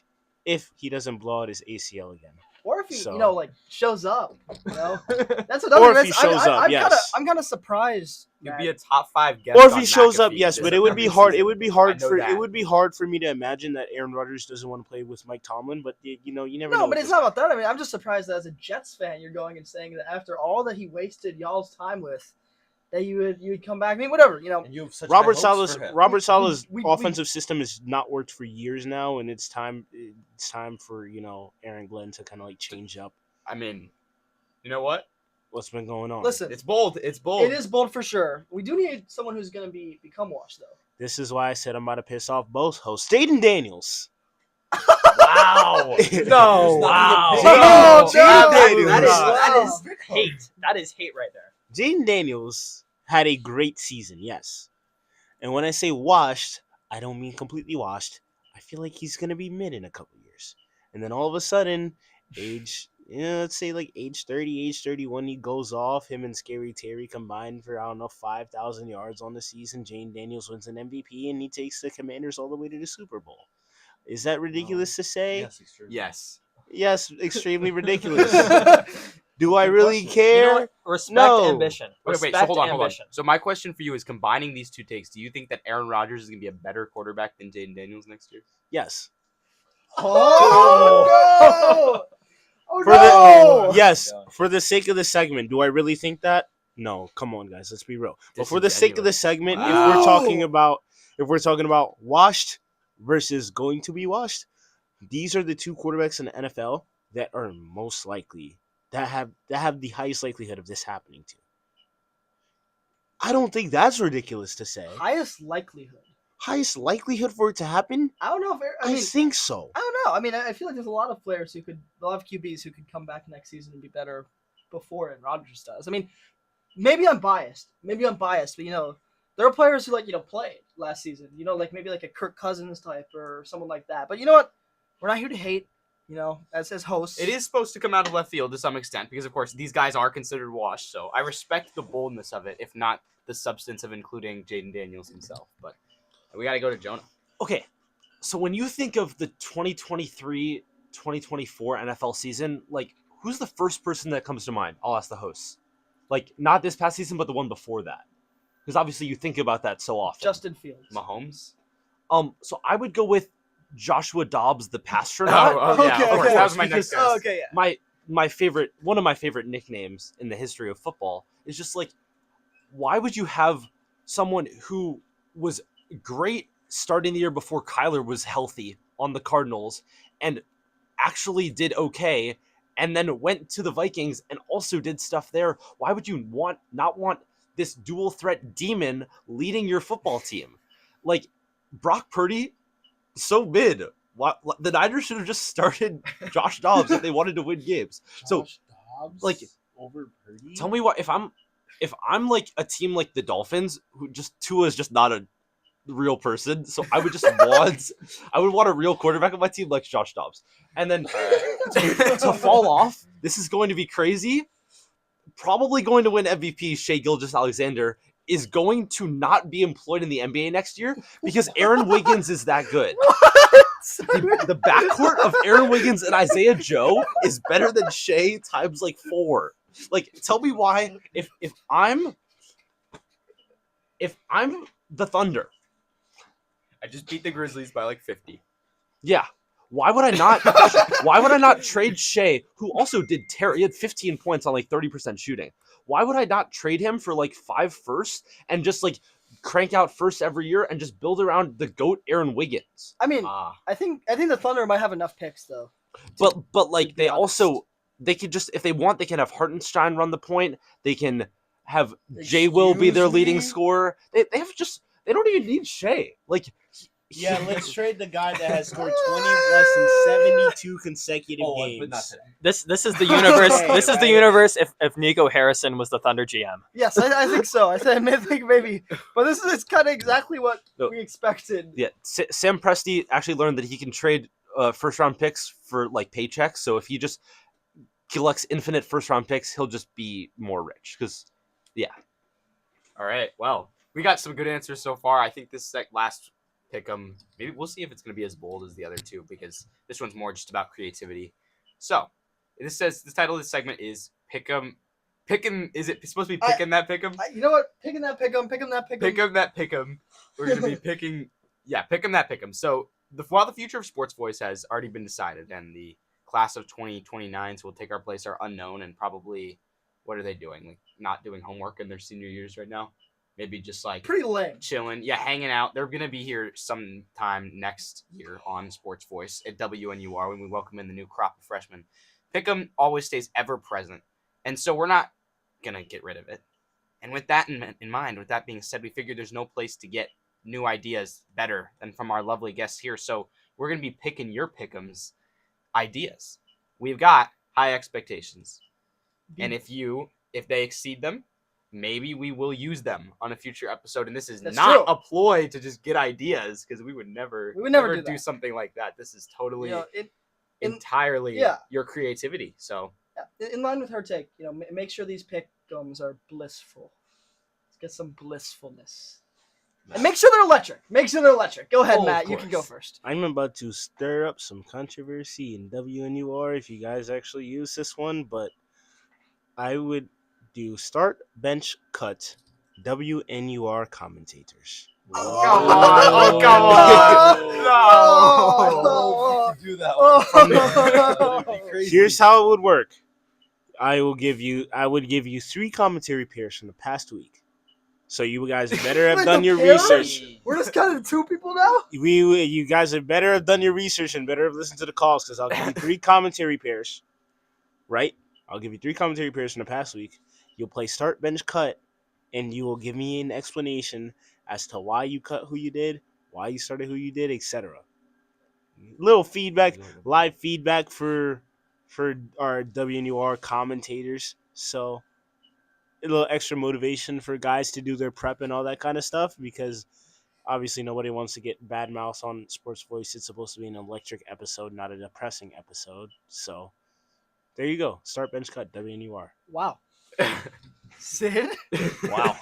[SPEAKER 3] if he doesn't blow out his ACL again.
[SPEAKER 2] Or if he,
[SPEAKER 3] So-
[SPEAKER 2] shows up. That's
[SPEAKER 3] Or
[SPEAKER 2] another.
[SPEAKER 3] if he shows up, yes.
[SPEAKER 2] I'm kind of surprised.
[SPEAKER 1] You'd
[SPEAKER 2] Matt.
[SPEAKER 1] be a top 5 guest.
[SPEAKER 3] Or if
[SPEAKER 1] on
[SPEAKER 3] he shows up,
[SPEAKER 1] McAfee
[SPEAKER 3] yes,
[SPEAKER 1] this
[SPEAKER 3] but it would be
[SPEAKER 1] upcoming
[SPEAKER 3] hard.
[SPEAKER 1] season.
[SPEAKER 3] It would be hard
[SPEAKER 1] I know
[SPEAKER 3] for
[SPEAKER 1] that.
[SPEAKER 3] it would be hard for me to imagine that Aaron Rodgers doesn't want to play with Mike Tomlin. But you never know.
[SPEAKER 2] No, but
[SPEAKER 3] with
[SPEAKER 2] it's
[SPEAKER 3] this
[SPEAKER 2] not
[SPEAKER 3] guy.
[SPEAKER 2] about that. I mean, I'm just surprised that as a Jets fan, you're going and saying that after all that he wasted y'all's time with, that you would come back. I mean, whatever.
[SPEAKER 6] And you have such
[SPEAKER 3] Robert
[SPEAKER 6] high hopes
[SPEAKER 3] Saleh's
[SPEAKER 6] for him.
[SPEAKER 2] We-
[SPEAKER 3] offensive system has not worked for years now, and it's time for Aaron Glenn to kind of like change up
[SPEAKER 1] I mean, you know what?
[SPEAKER 3] what's been going on.
[SPEAKER 2] Listen,
[SPEAKER 1] It's bold. It's bold.
[SPEAKER 2] it is bold for sure. We do need someone who's going to become washed, though.
[SPEAKER 3] This is why I said I'm about to piss off both hosts. Jaden Daniels.
[SPEAKER 4] Wow.
[SPEAKER 3] No.
[SPEAKER 4] Wow.
[SPEAKER 2] Oh,
[SPEAKER 3] Jaden
[SPEAKER 2] no.
[SPEAKER 3] Daniels.
[SPEAKER 4] That is hate. That is hate right there.
[SPEAKER 3] Jaden Daniels had a great season, yes. And when I say washed, I don't mean completely washed. I feel like he's going to be mid in a couple years. And then all of a sudden, let's say like age 30, age 31, he goes off. Him and Scary Terry combined for, 5,000 yards on the season. Jaden Daniels wins an MVP, and he takes the Commanders all the way to the Super Bowl. Is that ridiculous to say?
[SPEAKER 6] Yes, extremely.
[SPEAKER 1] Yes.
[SPEAKER 3] Yes, extremely ridiculous. Do I
[SPEAKER 6] Good
[SPEAKER 3] really
[SPEAKER 6] question.
[SPEAKER 3] care?
[SPEAKER 4] You know what? Respect
[SPEAKER 3] No.
[SPEAKER 4] ambition.
[SPEAKER 1] Wait,
[SPEAKER 4] Respect
[SPEAKER 1] so hold on.
[SPEAKER 4] ambition.
[SPEAKER 1] So my question for you is, combining these 2 takes, do you think that Aaron Rodgers is going to be a better quarterback than Jaden Daniels next year?
[SPEAKER 3] Yes.
[SPEAKER 2] Oh, no! Oh,
[SPEAKER 3] For
[SPEAKER 2] no!
[SPEAKER 3] Yes, for the sake of the segment, do I really think that? No, come on, guys. Let's be real. But for the sake of the segment,
[SPEAKER 1] Wow.
[SPEAKER 3] if we're talking about washed versus going to be washed, these are the two quarterbacks in the NFL that are most likely that have the highest likelihood of this happening to. I don't think that's ridiculous to say.
[SPEAKER 2] Highest likelihood.
[SPEAKER 3] Highest likelihood for it to happen?
[SPEAKER 2] I don't know if
[SPEAKER 3] I think so.
[SPEAKER 2] I don't know. I mean, I feel like there's a lot of players a lot of QBs who could come back next season and be better before Aaron Rodgers does. I mean, maybe I'm biased, but there are players who played last season. Like maybe like a Kirk Cousins type or someone like that. But you know what? We're not here to hate. As hosts,
[SPEAKER 1] It is supposed to come out of left field to some extent because, of course, these guys are considered washed. So I respect the boldness of it, if not the substance of including Jaden Daniels himself. But we got to go to Jonah.
[SPEAKER 5] Okay, so when you think of the 2023-2024 NFL season, like, who's the first person that comes to mind? I'll ask the hosts. Like, not this past season, but the one before that. Because obviously you think about that so often.
[SPEAKER 2] Justin Fields.
[SPEAKER 1] Mahomes?
[SPEAKER 5] So I would go with Joshua Dobbs, the astronaut.
[SPEAKER 1] Yeah, of course.
[SPEAKER 2] okay.
[SPEAKER 1] That was my next guess.
[SPEAKER 2] Oh, okay, yeah.
[SPEAKER 5] One of my favorite nicknames in the history of football is just like, why would you have someone who was great starting the year before Kyler was healthy on the Cardinals and actually did okay, and then went to the Vikings and also did stuff there? Why would you not want this dual threat demon leading your football team? Like, Brock Purdy, so mid. The Niners should have just started Josh Dobbs if they wanted to win games.
[SPEAKER 3] Dobbs
[SPEAKER 5] like,
[SPEAKER 3] over Purdy?
[SPEAKER 5] Tell me what, if I'm like a team like the Dolphins, who just Tua is just not a real person, so I would just want a real quarterback on my team like Josh Dobbs. And then to fall off, this is going to be crazy. Probably going to win MVP, Shea Gilgeous-Alexander is going to not be employed in the NBA next year because Aaron Wiggins is that good. The backcourt of Aaron Wiggins and Isaiah Joe is better than Shea times like 4. Like, tell me why, if I'm the Thunder,
[SPEAKER 1] I just beat the Grizzlies by like 50.
[SPEAKER 5] yeah, why would I not trade Shea, who also did he had 15 points on like 30% shooting? Why would I not trade him for like 5 firsts and just like crank out firsts every year and just build around the GOAT Aaron Wiggins?
[SPEAKER 2] I mean, I think the Thunder might have enough picks though.
[SPEAKER 5] But like they could just, if they want, they can have Hartenstein run the point. They can have Jay Will be their leading scorer. They don't even need Shea. Like,
[SPEAKER 3] Yeah, let's trade the guy that has scored 20 less than 72 consecutive games.
[SPEAKER 5] But not today.
[SPEAKER 4] This is the universe. This is the universe. If Nico Harrison was the Thunder GM.
[SPEAKER 2] Yes, I think so. I think maybe, but this is kind of exactly what we expected.
[SPEAKER 5] Yeah, Sam Presti actually learned that he can trade first round picks for like paychecks. So if he just collects infinite first round picks, he'll just be more rich. Because, yeah.
[SPEAKER 1] All right. Well, we got some good answers so far. I think this last pick 'em. Maybe we'll see if it's going to be as bold as the other two because this one's more just about creativity. So this says the title of this segment is Pick 'em. Is it supposed to be picking that pick 'em?
[SPEAKER 2] You know what? Picking that pick 'em. Picking that pick 'em.
[SPEAKER 1] Pick 'em that pick 'em. We're going to be picking. Yeah, pick 'em that pick 'em. So while the future of Sports Voice has already been decided and the class of 2029s will take our place are unknown and probably, what are they doing? Like not doing homework in their senior years right now? Maybe just like
[SPEAKER 2] pretty lame,
[SPEAKER 1] chilling, hanging out. They're gonna be here sometime next year on Sports Voice at WNUR when we welcome in the new crop of freshmen. Pick'em always stays ever present, and so we're not gonna get rid of it. And with that in mind, with that being said, we figured there's no place to get new ideas better than from our lovely guests here. So we're gonna be picking your pick'ems ideas. We've got high expectations, and if they exceed them, maybe we will use them on a future episode. And this is not a ploy to just get ideas because we would never do something like that. This is totally entirely your creativity. So
[SPEAKER 2] in line with her take, make sure these pick'ems are blissful. Let's get some blissfulness. And make sure they're electric. Go ahead, Matt. You can go first.
[SPEAKER 3] I'm about to stir up some controversy in WNUR if you guys actually use this one, but I would do start, bench, cut, WNUR commentators.
[SPEAKER 1] Oh, come on.
[SPEAKER 6] No. Do that one.
[SPEAKER 3] Here's how it would work. I would give you 3 commentary pairs from the past week. So you guys better have
[SPEAKER 2] Wait,
[SPEAKER 3] done
[SPEAKER 2] the
[SPEAKER 3] your
[SPEAKER 2] pairs?
[SPEAKER 3] research.
[SPEAKER 2] We're just counting 2 people now?
[SPEAKER 3] You guys had better have done your research and better have listened to the calls, because I'll give you 3 commentary pairs. Right? I'll give you 3 commentary pairs from the past week. You'll play start, bench, cut, and you will give me an explanation as to why you cut who you did, why you started who you did, etc. Little feedback, live feedback for our WNUR commentators. So a little extra motivation for guys to do their prep and all that kind of stuff, because obviously nobody wants to get bad mouth on Sports Voice. It's supposed to be an electric episode, not a depressing episode. So there you go. Start, bench, cut, WNUR.
[SPEAKER 2] Wow. Sid?
[SPEAKER 4] Wow.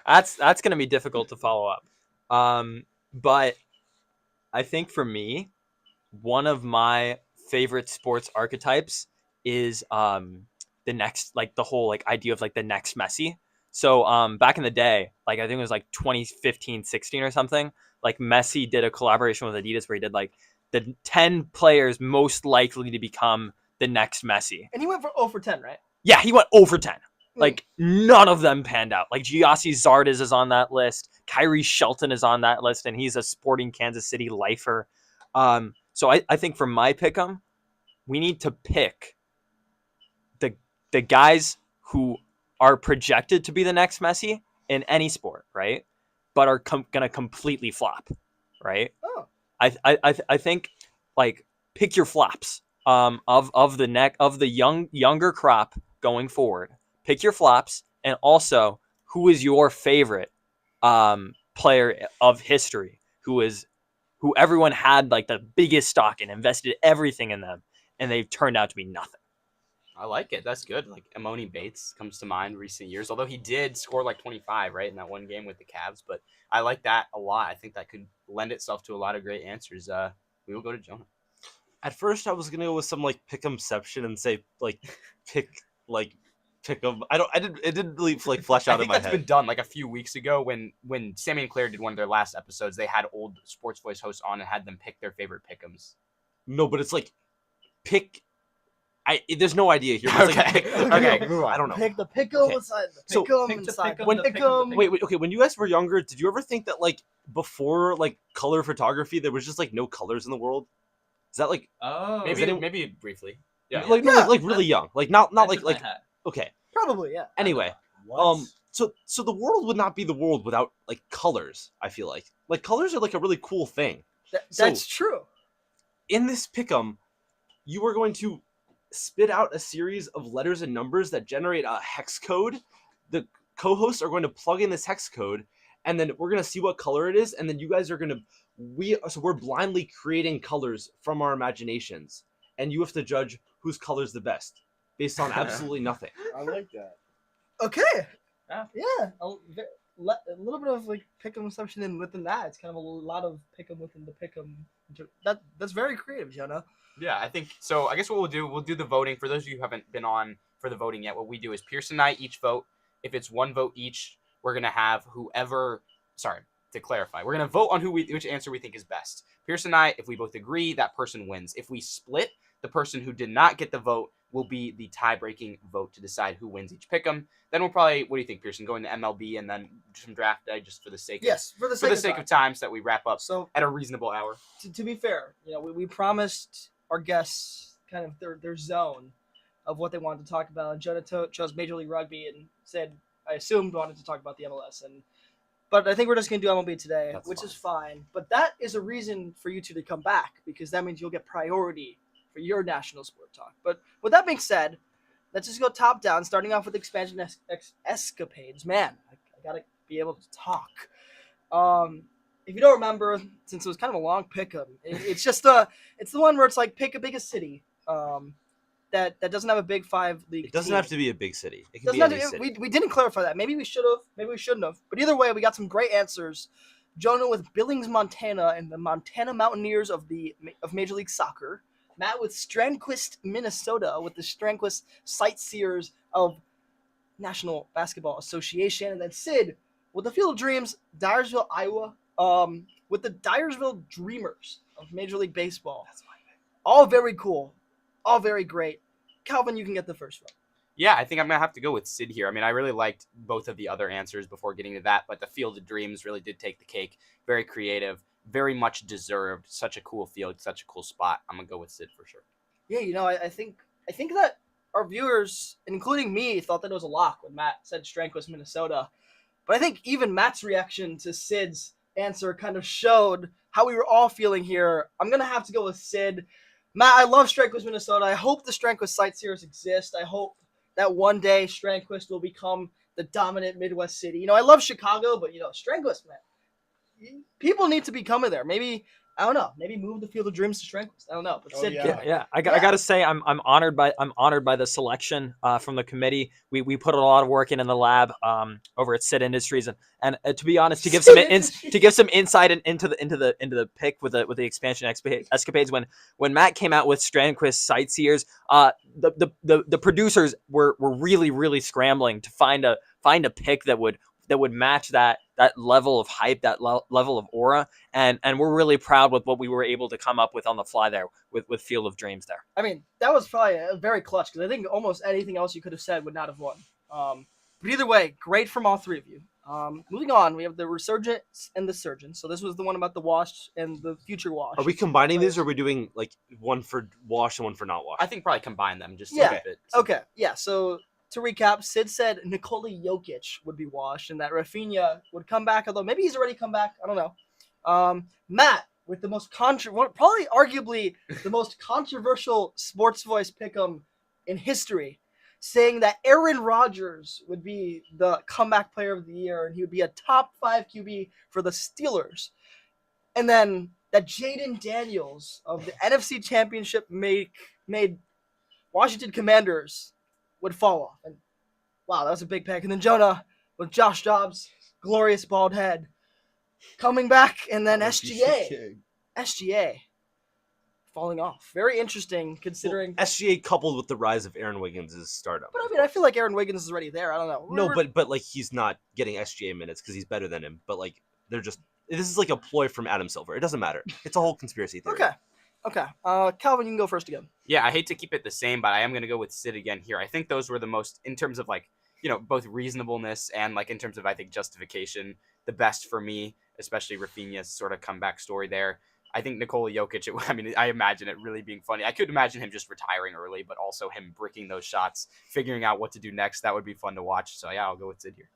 [SPEAKER 4] That's gonna be difficult to follow up. But I think for me, one of my favorite sports archetypes is the next, like the whole like idea of like the next Messi. So back in the day, like I think it was like 2015, 16 or something, like Messi did a collaboration with Adidas where he did like the 10 players most likely to become the next Messi.
[SPEAKER 2] And he went for 0 for 10, right?
[SPEAKER 4] Yeah, he went over 10. Like none of them panned out. Like Giassi Zardes is on that list. Kyrie Shelton is on that list, and he's a Sporting Kansas City lifer. So I think for my pick'em, we need to pick the guys who are projected to be the next Messi in any sport, right? But are gonna completely flop, right?
[SPEAKER 2] Oh.
[SPEAKER 4] I think like pick your flops of the younger crop going forward. Pick your flops, and also who is your favorite player of history who everyone had like the biggest stock and invested everything in them, and they've turned out to be nothing.
[SPEAKER 1] I like it. That's good. Like Emoni Bates comes to mind recent years, although he did score like 25, right, in that one game with the Cavs. But I like that a lot. I think that could lend itself to a lot of great answers. We will go to Jonah.
[SPEAKER 5] At first, I was gonna go with some like pick'emception and say like pick 'em. It didn't really like flesh
[SPEAKER 1] I
[SPEAKER 5] out in
[SPEAKER 1] think
[SPEAKER 5] my
[SPEAKER 1] that's
[SPEAKER 5] head.
[SPEAKER 1] been done like a few weeks ago when Sammy and Claire did one of their last episodes. They had old Sports Voice hosts on and had them pick their favorite pick'ems.
[SPEAKER 5] No, but it's like pick. There's no idea here. It's like,
[SPEAKER 1] Okay.
[SPEAKER 5] pick the
[SPEAKER 1] Okay,
[SPEAKER 5] pick'em.
[SPEAKER 1] move on.
[SPEAKER 5] I don't know.
[SPEAKER 2] Pick the pick'em
[SPEAKER 5] Okay.
[SPEAKER 2] inside the
[SPEAKER 5] So,
[SPEAKER 2] pick'em
[SPEAKER 4] pick the
[SPEAKER 2] inside
[SPEAKER 4] pick'em,
[SPEAKER 2] the
[SPEAKER 4] the pick'em,
[SPEAKER 2] pick'em.
[SPEAKER 4] the
[SPEAKER 5] Wait. Okay. When you guys were younger, did you ever think that like before like color photography, there was just like no colors in the world? Is that like
[SPEAKER 4] Oh,
[SPEAKER 1] Maybe briefly. Yeah.
[SPEAKER 5] like no,
[SPEAKER 2] Yeah.
[SPEAKER 5] like really young, like not like okay.
[SPEAKER 2] Probably, yeah.
[SPEAKER 5] Anyway, so the world would not be the world without like colors. I feel like colors are like a really cool thing.
[SPEAKER 2] That's true.
[SPEAKER 5] In this pick'em, you are going to spit out a series of letters and numbers that generate a hex code. The co-hosts are going to plug in this hex code, and then we're going to see what color it is, and then you guys are going to we're blindly creating colors from our imaginations, and you have to judge whose color is the best based on absolutely nothing.
[SPEAKER 6] I like that.
[SPEAKER 2] Okay.
[SPEAKER 4] Yeah.
[SPEAKER 2] A little bit of like pick'em assumption and within that, it's kind of a lot of pick'em within the pick'em. That's very creative, Jonah.
[SPEAKER 1] Yeah, I think so. I guess what we'll do the voting. For those of you who haven't been on for the voting yet, what we do is Pierson and I each vote. If it's 1 vote each, we're gonna have whoever. Sorry, to clarify, we're gonna vote on which answer we think is best. Pierson and I, if we both agree, that person wins. If we split, the person who did not get the vote will be the tie-breaking vote to decide who wins each pick'em. Then we'll probably, what do you think, Pierson? Go into MLB and then some draft day just for the sake
[SPEAKER 2] For the
[SPEAKER 1] of
[SPEAKER 2] sake
[SPEAKER 1] of time, so that we wrap up
[SPEAKER 2] So
[SPEAKER 1] at a reasonable hour.
[SPEAKER 2] to be fair, we promised our guests kind of their zone of what they wanted to talk about. And Jonah chose Major League Rugby and said, I assumed wanted to talk about the MLS. But I think we're just going to do MLB today,
[SPEAKER 1] That's
[SPEAKER 2] which
[SPEAKER 1] fine.
[SPEAKER 2] is fine. But that is a reason for you two to come back, because that means you'll get priority for your national sport talk. But with that being said, let's just go top down, starting off with expansion escapades. Man, I got to be able to talk. If you don't remember, since it was kind of a long pick'em, it's just it's the one where it's like pick a biggest city that doesn't have a Big 5 league.
[SPEAKER 5] It doesn't
[SPEAKER 2] team.
[SPEAKER 5] have to be a big city. It can
[SPEAKER 2] Doesn't
[SPEAKER 5] be
[SPEAKER 2] have
[SPEAKER 5] any
[SPEAKER 2] to-
[SPEAKER 5] city.
[SPEAKER 2] we didn't clarify that. Maybe we should have. Maybe we shouldn't have. But either way, we got some great answers. Jonah with Billings, Montana, and the Montana Mountaineers of Major League Soccer. Matt with Strandquist, Minnesota, with the Strandquist Sightseers of National Basketball Association, and then Sid with the Field of Dreams, Dyersville, Iowa, with the Dyersville Dreamers of Major League Baseball. All very cool, all very great. Calvin, you can get the first vote.
[SPEAKER 1] Yeah, I think I'm going to have to go with Sid here. I mean, I really liked both of the other answers before getting to that, but the Field of Dreams really did take the cake. Very creative, very much deserved. Such a cool field, such a cool spot. I'm going to go with Sid for sure.
[SPEAKER 2] Yeah, I think that our viewers, including me, thought that it was a lock when Matt said Strandquist, Minnesota. But I think even Matt's reaction to Sid's answer kind of showed how we were all feeling here. I'm gonna have to go with Sid. Matt, I love Strandquist, Minnesota. I hope the Strandquist sightseers exist. I hope that one day Strandquist will become the dominant Midwest city. I love Chicago, but Strandquist, man, people need to be coming there. Maybe I don't know. Maybe move the Field of Dreams to Strandquist. I don't know. But
[SPEAKER 6] Oh,
[SPEAKER 2] Sid,
[SPEAKER 6] yeah.
[SPEAKER 4] Yeah, I got to say I'm honored by the selection from the committee. We put a lot of work in the lab over at Sid Industries, and to be honest, to give some insight into the pick with the expansion escapades when Matt came out with Strandquist Sightseers, the producers were really scrambling to find a pick that would match that level of hype, that level of aura, and we're really proud with what we were able to come up with on the fly there with Field of Dreams there.
[SPEAKER 2] I mean, that was probably a very clutch because I think almost anything else you could have said would not have won. But either way, great from all three of you. Moving on, we have the Resurgence and the Surgeon. So this was the one about the Wash and the future Wash.
[SPEAKER 5] Are we combining these, or are we doing like one for wash and one for not wash?
[SPEAKER 1] I think probably combine them just
[SPEAKER 2] Yeah.
[SPEAKER 1] to keep it.
[SPEAKER 2] Okay, yeah. So to recap, Sid said Nikola Jokic would be washed and that Rafinha would come back, although maybe he's already come back. I don't know. Matt with the most probably arguably the most controversial Sports Voice pick'em in history, saying that Aaron Rodgers would be the comeback player of the year and he would be a top 5 QB for the Steelers. And then that Jaden Daniels of the NFC Championship made Washington Commanders would fall off. And wow, that was a big pick. And then Jonah with Josh Dobbs, glorious bald head, coming back, and then SGA falling off. Very interesting considering.
[SPEAKER 5] SGA coupled with the rise of Aaron Wiggins' stardom.
[SPEAKER 2] But I mean, I feel like Aaron Wiggins is already there. I don't know.
[SPEAKER 5] No, but like he's not getting SGA minutes because he's better than him. But like this is like a ploy from Adam Silver. It doesn't matter. It's a whole conspiracy theory.
[SPEAKER 2] Okay. Calvin, you can go first again.
[SPEAKER 1] Yeah, I hate to keep it the same, but I am going to go with Sid again here. I think those were the most, in terms of like, both reasonableness and like in terms of, I think, justification, the best for me, especially Rafinha's sort of comeback story there. I think Nikola Jokic, I imagine it really being funny. I could imagine him just retiring early, but also him bricking those shots, figuring out what to do next. That would be fun to watch. So yeah, I'll go with Sid here.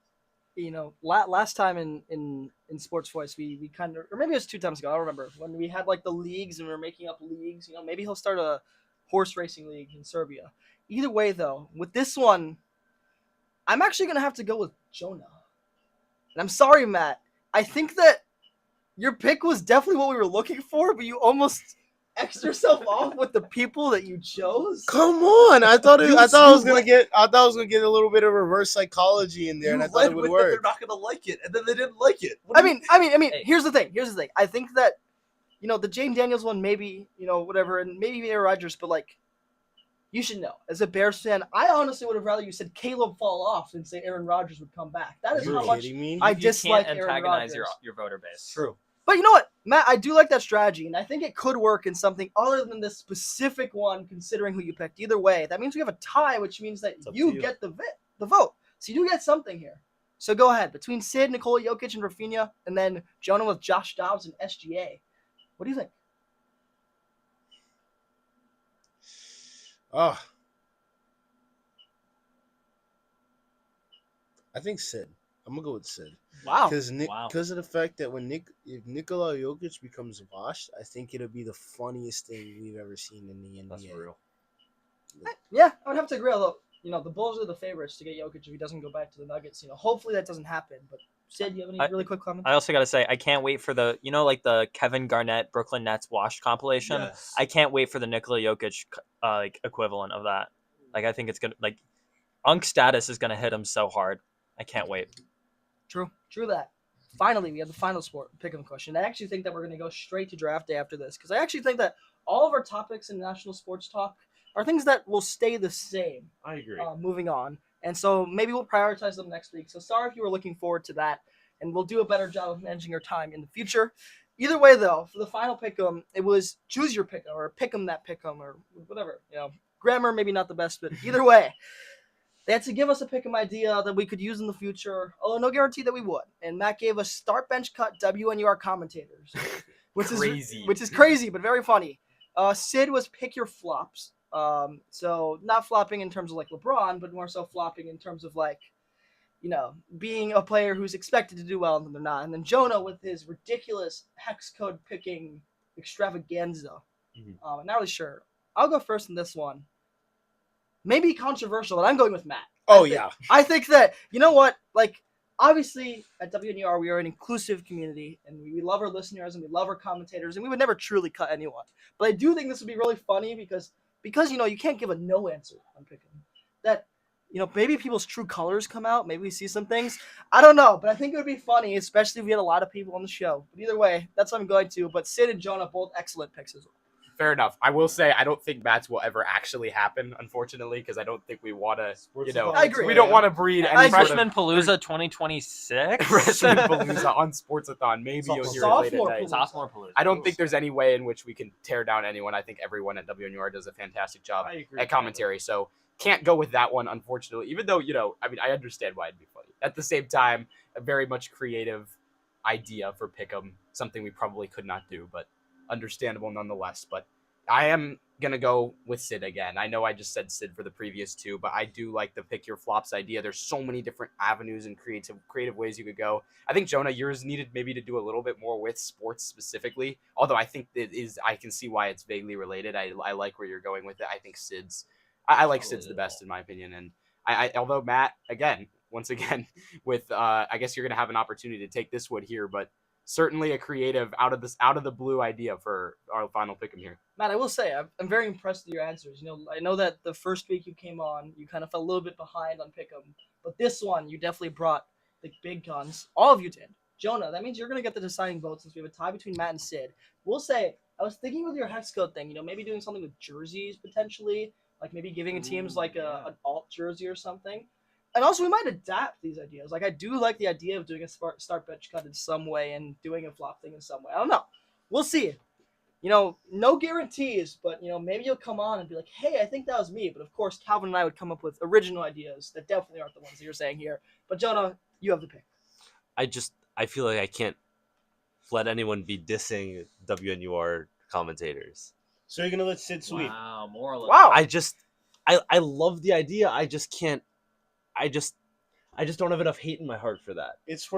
[SPEAKER 2] Last time in Sports Voice, we kind of, or maybe it was 2 times ago, I don't remember, when we had like the leagues and we were making up leagues, maybe he'll start a horse racing league in Serbia. Either way, though, with this one, I'm actually going to have to go with Jonah. And I'm sorry, Matt. I think that your pick was definitely what we were looking for, but you almost X'd yourself off with the people that you chose.
[SPEAKER 3] Come on! I thought I was gonna get a little bit of reverse psychology in there, and I thought it would
[SPEAKER 6] That
[SPEAKER 3] work.
[SPEAKER 6] they're not gonna like it, and then they didn't like it.
[SPEAKER 2] I mean, here's the thing. I think that, the Jane Daniels one, maybe, whatever, and maybe Aaron Rodgers, but like, you should know, as a Bears fan, I honestly would have rather you said Caleb fall off than say Aaron Rodgers would come back. That is
[SPEAKER 3] You're
[SPEAKER 2] how much
[SPEAKER 3] kidding me?
[SPEAKER 2] I
[SPEAKER 4] You
[SPEAKER 2] dislike
[SPEAKER 4] can't
[SPEAKER 2] Aaron
[SPEAKER 4] antagonize
[SPEAKER 2] Rodgers.
[SPEAKER 4] your voter base.
[SPEAKER 5] True.
[SPEAKER 2] But you know what, Matt, I do like that strategy, and I think it could work in something other than this specific one, considering who you picked. Either way, that means we have a tie, which means that
[SPEAKER 5] up to
[SPEAKER 2] you
[SPEAKER 5] you.
[SPEAKER 2] get the vote. So you do get something here. So go ahead. Between Sid, Nikola Jokic, and Rafinha, and then Jonah with Josh Dobbs and SGA. What do you think?
[SPEAKER 3] Oh, I think Sid. I'm gonna go with Sid.
[SPEAKER 2] Wow.
[SPEAKER 3] Because of the fact that if Nikola Jokic becomes washed, I think it'll be the funniest thing we've ever seen in the NBA.
[SPEAKER 5] That's real.
[SPEAKER 2] Yeah, I would have to agree. Although, the Bulls are the favorites to get Jokic if he doesn't go back to the Nuggets. Hopefully that doesn't happen. But Sid, you have any really quick comments?
[SPEAKER 4] I also got to say, I can't wait for the, like the Kevin Garnett Brooklyn Nets washed compilation.
[SPEAKER 6] Yes.
[SPEAKER 4] I can't wait for the Nikola Jokic like equivalent of that. Like, I think it's gonna Unk status is gonna hit him so hard. I can't wait.
[SPEAKER 2] True that. Finally, we have the final sport pick'em question. I actually think that we're going to go straight to draft day after this because I actually think that all of our topics in national sports talk are things that will stay the same.
[SPEAKER 5] I agree.
[SPEAKER 2] Moving on, and so maybe we'll prioritize them next week. So sorry if you were looking forward to that, and we'll do a better job of managing our time in the future. Either way, though, for the final pick'em, it was choose your pick'em or pick'em that pick'em or whatever. Grammar maybe not the best, but either way. They had to give us a pick'em idea that we could use in the future, although no guarantee that we would. And Matt gave us start bench cut WNUR commentators,
[SPEAKER 1] Crazy.
[SPEAKER 2] which is crazy but very funny. Sid was pick your flops. So not flopping in terms of like LeBron, but more so flopping in terms of like, being a player who's expected to do well and then they're not. And then Jonah with his ridiculous hex code picking extravaganza. I'm not really sure. I'll go first in this one. Maybe controversial, but I'm going with Matt. I think that, you know what? Like, obviously, at WNUR, we are an inclusive community, and we love our listeners, and we love our commentators, and we would never truly cut anyone. But I do think this would be really funny because you can't give a no answer on picking. That, maybe people's true colors come out. Maybe we see some things. I don't know, but I think it would be funny, especially if we had a lot of people on the show. But either way, that's what I'm going to. But Sid and Jonah, both excellent picks as well.
[SPEAKER 1] Fair enough. I will say I don't think Matt's will ever actually happen, unfortunately, because I don't think we want to,
[SPEAKER 2] I agree.
[SPEAKER 1] we don't want to breed any
[SPEAKER 4] Freshman Palooza 2026.
[SPEAKER 1] Freshman Palooza on Sportsathon. Maybe you'll hear it late at night.
[SPEAKER 4] Sophomore Palooza.
[SPEAKER 1] I don't think there's any way in which we can tear down anyone. I think everyone at WNUR does a fantastic job at commentary. So can't go with that one, unfortunately, even though, I understand why it'd be funny. At the same time, a very much creative idea for Pick'em, something we probably could not do, but understandable nonetheless. But I am going to go with Sid again. I know I just said Sid for the previous two, but I do like the pick your flops idea. There's so many different avenues and creative ways you could go. I think, Jonah, yours needed maybe to do a little bit more with sports specifically, although I think I can see why it's vaguely related. I like where you're going with it. I think I like Sid's the best in my opinion. And although Matt, once again, with I guess you're going to have an opportunity to take this one here, but certainly a creative out of the blue idea for our final pick'em here.
[SPEAKER 2] Matt, I will say I'm very impressed with your answers. I know that the first week you came on, you kind of fell a little bit behind on pick'em, but this one you definitely brought the big guns. All of you did. Jonah, that means you're gonna get the deciding vote since we have a tie between Matt and Sid. We'll say I was thinking with your hex code thing, maybe doing something with jerseys potentially, like maybe giving teams like an alt jersey or something. And also, we might adapt these ideas. Like, I do like the idea of doing a start bench cut in some way and doing a flop thing in some way. I don't know. We'll see. No guarantees, but, maybe you'll come on and be like, hey, I think that was me. But, of course, Calvin and I would come up with original ideas that definitely aren't the ones that you're saying here. But, Jonah, you have the pick.
[SPEAKER 5] I feel like I can't let anyone be dissing WNUR commentators.
[SPEAKER 3] So you're going to let Sid sweep?
[SPEAKER 4] Wow, more or less.
[SPEAKER 2] Wow.
[SPEAKER 5] I love the idea. I just can't. I just don't have enough hate in my heart for that.
[SPEAKER 3] It's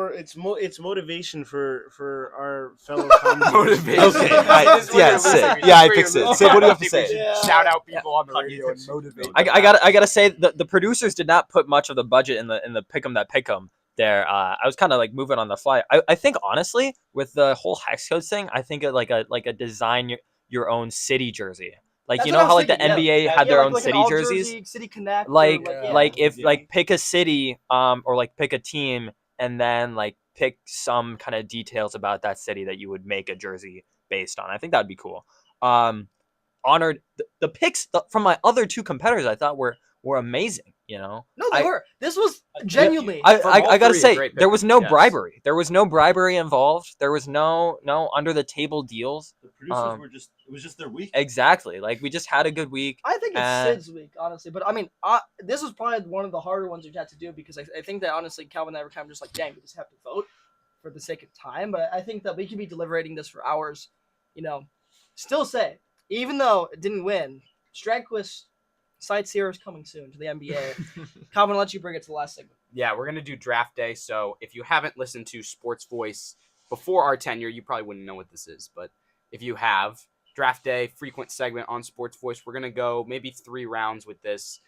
[SPEAKER 3] motivation for our fellow commentators.
[SPEAKER 1] Motivation.
[SPEAKER 5] Okay, Sid. Yeah, I picked Sid. Sid, what do you have to say?
[SPEAKER 1] Shout out people on the radio and motivate.
[SPEAKER 4] I gotta say the producers did not put much of the budget in the pick'em that pick'em there. I was kind of like moving on the fly. I think honestly with the whole hex code thing, I think like a design your own city jersey. Like,
[SPEAKER 2] That's
[SPEAKER 4] you
[SPEAKER 2] what
[SPEAKER 4] know
[SPEAKER 2] I
[SPEAKER 4] how
[SPEAKER 2] was
[SPEAKER 4] like the
[SPEAKER 2] thinking,
[SPEAKER 4] NBA had their own
[SPEAKER 2] like
[SPEAKER 4] city
[SPEAKER 2] an all
[SPEAKER 4] jerseys?
[SPEAKER 2] jersey, City Connect,
[SPEAKER 4] Like if
[SPEAKER 3] Yeah.
[SPEAKER 4] like pick a city or like pick a team and then like pick some kind of details about that city that you would make a jersey based on. I think that'd be cool. Honored the picks from my other two competitors I thought were amazing,
[SPEAKER 2] No, they were. This was genuinely.
[SPEAKER 4] I gotta
[SPEAKER 1] three,
[SPEAKER 4] say
[SPEAKER 1] great
[SPEAKER 4] there was no
[SPEAKER 1] pick. Yes.
[SPEAKER 4] bribery. There was no bribery involved. There was no under the table deals.
[SPEAKER 6] The producers it was just their week.
[SPEAKER 4] Exactly. Like we just had a good week.
[SPEAKER 2] I think it's Sid's week, honestly. But I mean, this was probably one of the harder ones we've had to do because I think that honestly, Calvin and I were kind of just like, dang, we just have to vote for the sake of time. But I think that we could be deliberating this for hours. Still say, even though it didn't win, Strandquist Sightseer is coming soon to the NBA. Calvin, I'll let you bring it to the last segment.
[SPEAKER 1] Yeah, we're going to do draft day. So if you haven't listened to Sports Voice before our tenure, you probably wouldn't know what this is. But if you have, draft day, frequent segment on Sports Voice, we're going to go maybe 3 rounds with this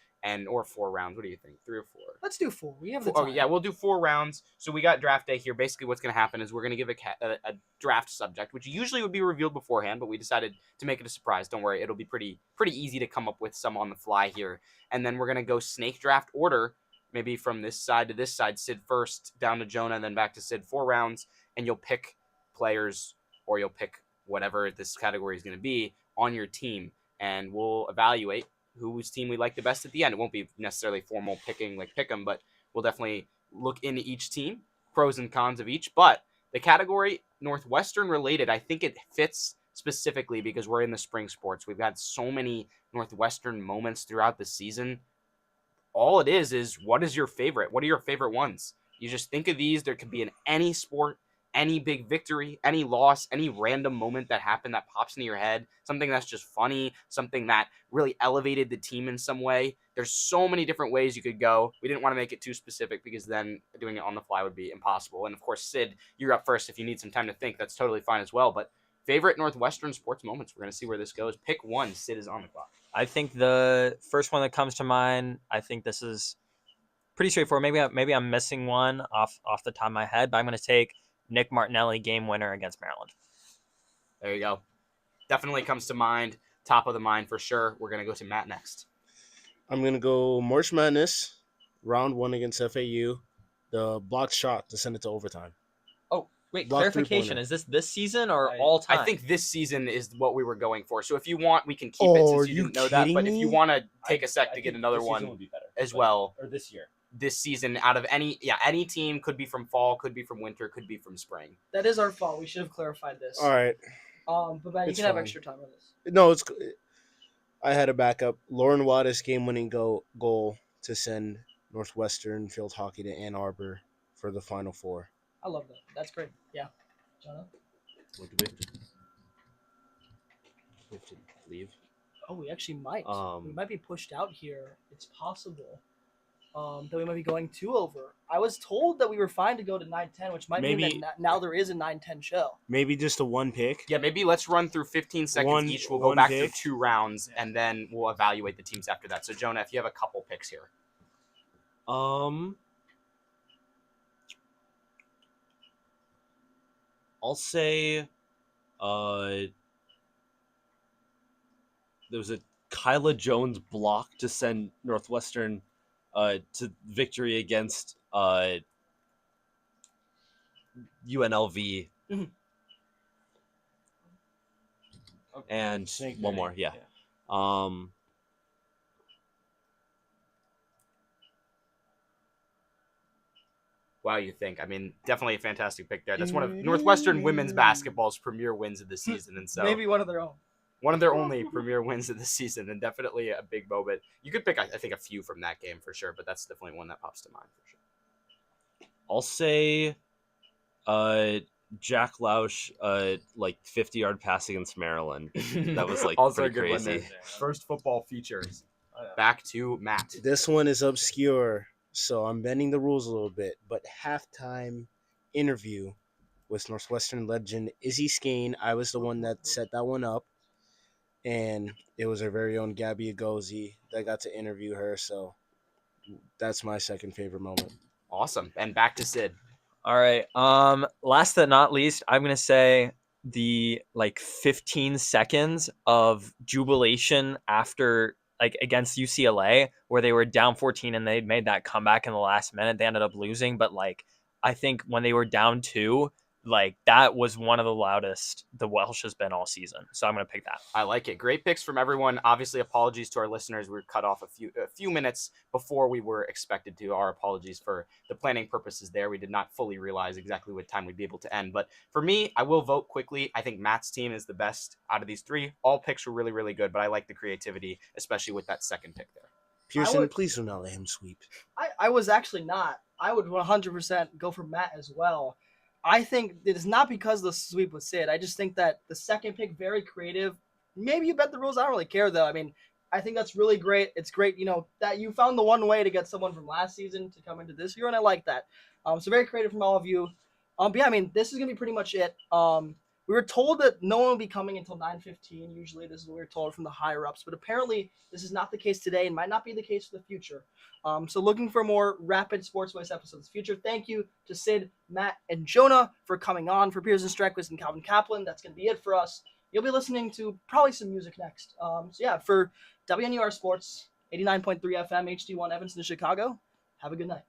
[SPEAKER 1] or 4 rounds. What do you think? 3 or 4?
[SPEAKER 2] Let's do 4. We have the
[SPEAKER 1] Oh,
[SPEAKER 2] time.
[SPEAKER 1] yeah, we'll do 4 rounds. So we got draft day here. Basically, what's going to happen is we're going to give a draft subject, which usually would be revealed beforehand, but we decided to make it a surprise. Don't worry, it'll be pretty easy to come up with some on the fly here. And then we're going to go snake draft order, maybe from this side to this side. Sid first, down to Jonah, and then back to Sid. 4 rounds, and you'll pick players, or you'll pick whatever this category is going to be on your team, and we'll evaluate whose team we like the best at the end. It won't be necessarily formal picking like pick 'em, but we'll definitely look into each team, pros and cons of each. But the category Northwestern related, I think it fits specifically because we're in the spring sports. We've had so many Northwestern moments throughout the season. all it is what is your favorite? What are your favorite ones? You just think of these. There could be in any sport, any big victory, any loss, any random moment that happened that pops into your head, something that's just funny, something that really elevated the team in some way. There's so many different ways you could go. We didn't want to make it too specific because then doing it on the fly would be impossible. And of course, Sid, you're up first. If you need some time to think, that's totally fine as well. But favorite Northwestern sports moments, we're going to see where this goes. Pick one. Sid is on the clock.
[SPEAKER 4] I think the first one that comes to mind, I think this is pretty straightforward. Maybe I'm missing one off the top of my head, but I'm going to take Nick Martinelli game winner against Maryland.
[SPEAKER 1] There you go. Definitely comes to mind. Top of the mind for sure. We're going to go to Matt next.
[SPEAKER 3] I'm going to go March Madness, round 1 against FAU, the blocked shot to send it to overtime.
[SPEAKER 4] Oh, wait,
[SPEAKER 3] Block
[SPEAKER 4] clarification.
[SPEAKER 3] 3-pointer.
[SPEAKER 4] Is this season or all time?
[SPEAKER 1] I think this season is what we were going for. So if you want, we can keep it
[SPEAKER 3] Oh,
[SPEAKER 1] since
[SPEAKER 3] are
[SPEAKER 1] you
[SPEAKER 3] you
[SPEAKER 1] didn't know that. But if
[SPEAKER 3] kidding
[SPEAKER 1] you
[SPEAKER 3] me?
[SPEAKER 1] want to take a sec
[SPEAKER 5] I
[SPEAKER 1] to get
[SPEAKER 5] think
[SPEAKER 1] another
[SPEAKER 5] this season
[SPEAKER 1] one
[SPEAKER 5] would be better,
[SPEAKER 1] as well,
[SPEAKER 5] or this year.
[SPEAKER 1] this season out of any team, could be from fall, could be from winter, could be from spring.
[SPEAKER 2] That is our fault. We should have clarified this.
[SPEAKER 3] All right.
[SPEAKER 2] But Matt, you
[SPEAKER 3] It's
[SPEAKER 2] can have
[SPEAKER 3] fine.
[SPEAKER 2] extra time on this.
[SPEAKER 3] No, I had a backup. Lauren Wattis game-winning goal to send Northwestern field hockey to Ann Arbor for the Final Four.
[SPEAKER 2] I love that. That's great. Yeah. Jonah?
[SPEAKER 5] What do we have to leave?
[SPEAKER 2] Oh, we actually might. We
[SPEAKER 5] Um,
[SPEAKER 2] might be pushed out here. It's possible that we might be going 2 over. I was told that we were fine to go to 9:10, which might mean
[SPEAKER 3] Maybe-
[SPEAKER 2] that now there is a 9:10 show.
[SPEAKER 3] Maybe just a one pick.
[SPEAKER 1] Yeah, maybe let's run through 15 seconds
[SPEAKER 3] One-
[SPEAKER 1] each. We'll go
[SPEAKER 3] one
[SPEAKER 1] back
[SPEAKER 3] pick.
[SPEAKER 1] through 2 rounds, and then we'll evaluate the teams after that. So, Jonah, if you have a couple picks here.
[SPEAKER 5] I'll say, there was a Kyla Jones block to send Northwestern, to victory against UNLV.
[SPEAKER 2] Mhm.
[SPEAKER 5] And
[SPEAKER 3] Thank
[SPEAKER 5] one
[SPEAKER 3] you.
[SPEAKER 5] more, yeah.
[SPEAKER 1] Wow, you think? I mean, definitely a fantastic pick there. That's one of Northwestern women's basketball's premier wins of the season, and so
[SPEAKER 2] Maybe one of their own.
[SPEAKER 1] one of their only premier wins of the season, and definitely a big moment. You could pick, I think, a few from that game for sure, but that's definitely one that pops to mind for sure.
[SPEAKER 5] I'll say, Jack Lausch, like 50-yard pass against Maryland. That was like
[SPEAKER 1] also
[SPEAKER 5] pretty
[SPEAKER 1] a good one
[SPEAKER 5] crazy.
[SPEAKER 1] there. First football features. Back to Matt.
[SPEAKER 3] This one is obscure, so I'm bending the rules a little bit. But halftime interview with Northwestern legend Izzy Skane. I was the one that set that one up, and it was our very own Gabby Agozi that got to interview her. So that's my second favorite moment.
[SPEAKER 1] Awesome. And back to Sid.
[SPEAKER 4] All right. Last but not least, I'm gonna say the 15 seconds of jubilation after against UCLA, where they were down 14 and they made that comeback in the last minute. They ended up losing, but I think when they were down 2, that was one of the loudest the Welsh has been all season. So I'm gonna pick that.
[SPEAKER 1] I like it. Great picks from everyone. Obviously, apologies to our listeners. We were cut off a few minutes before we were expected to. Our apologies for the planning purposes there. We did not fully realize exactly what time we'd be able to end. But for me, I will vote quickly. I think Matt's team is the best out of these 3. All picks were really, really good, but I like the creativity, especially with that second pick there.
[SPEAKER 3] Pierson, please do not let him sweep.
[SPEAKER 2] I was actually not. I would 100% go for Matt as well. I think it's not because of the sweep with Sid. I just think that the second pick, very creative. Maybe you bet the rules. I don't really care, though. I mean, I think that's really great. It's great, that you found the one way to get someone from last season to come into this year, and I like that. So very creative from all of you. But yeah, I mean, this is going to be pretty much it. We were told that no one will be coming until 9:15. Usually this is what we were told from the higher-ups. But apparently this is not the case today and might not be the case for the future. So looking for more rapid SportsVoice episodes in the future. Thank you to Sid, Matt, and Jonah for coming on. For Pierson, Strandquist, and Kaplan, that's going to be it for us. You'll be listening to probably some music next. So yeah, for WNUR Sports, 89.3 FM, HD1 Evanston, Chicago, have a good night.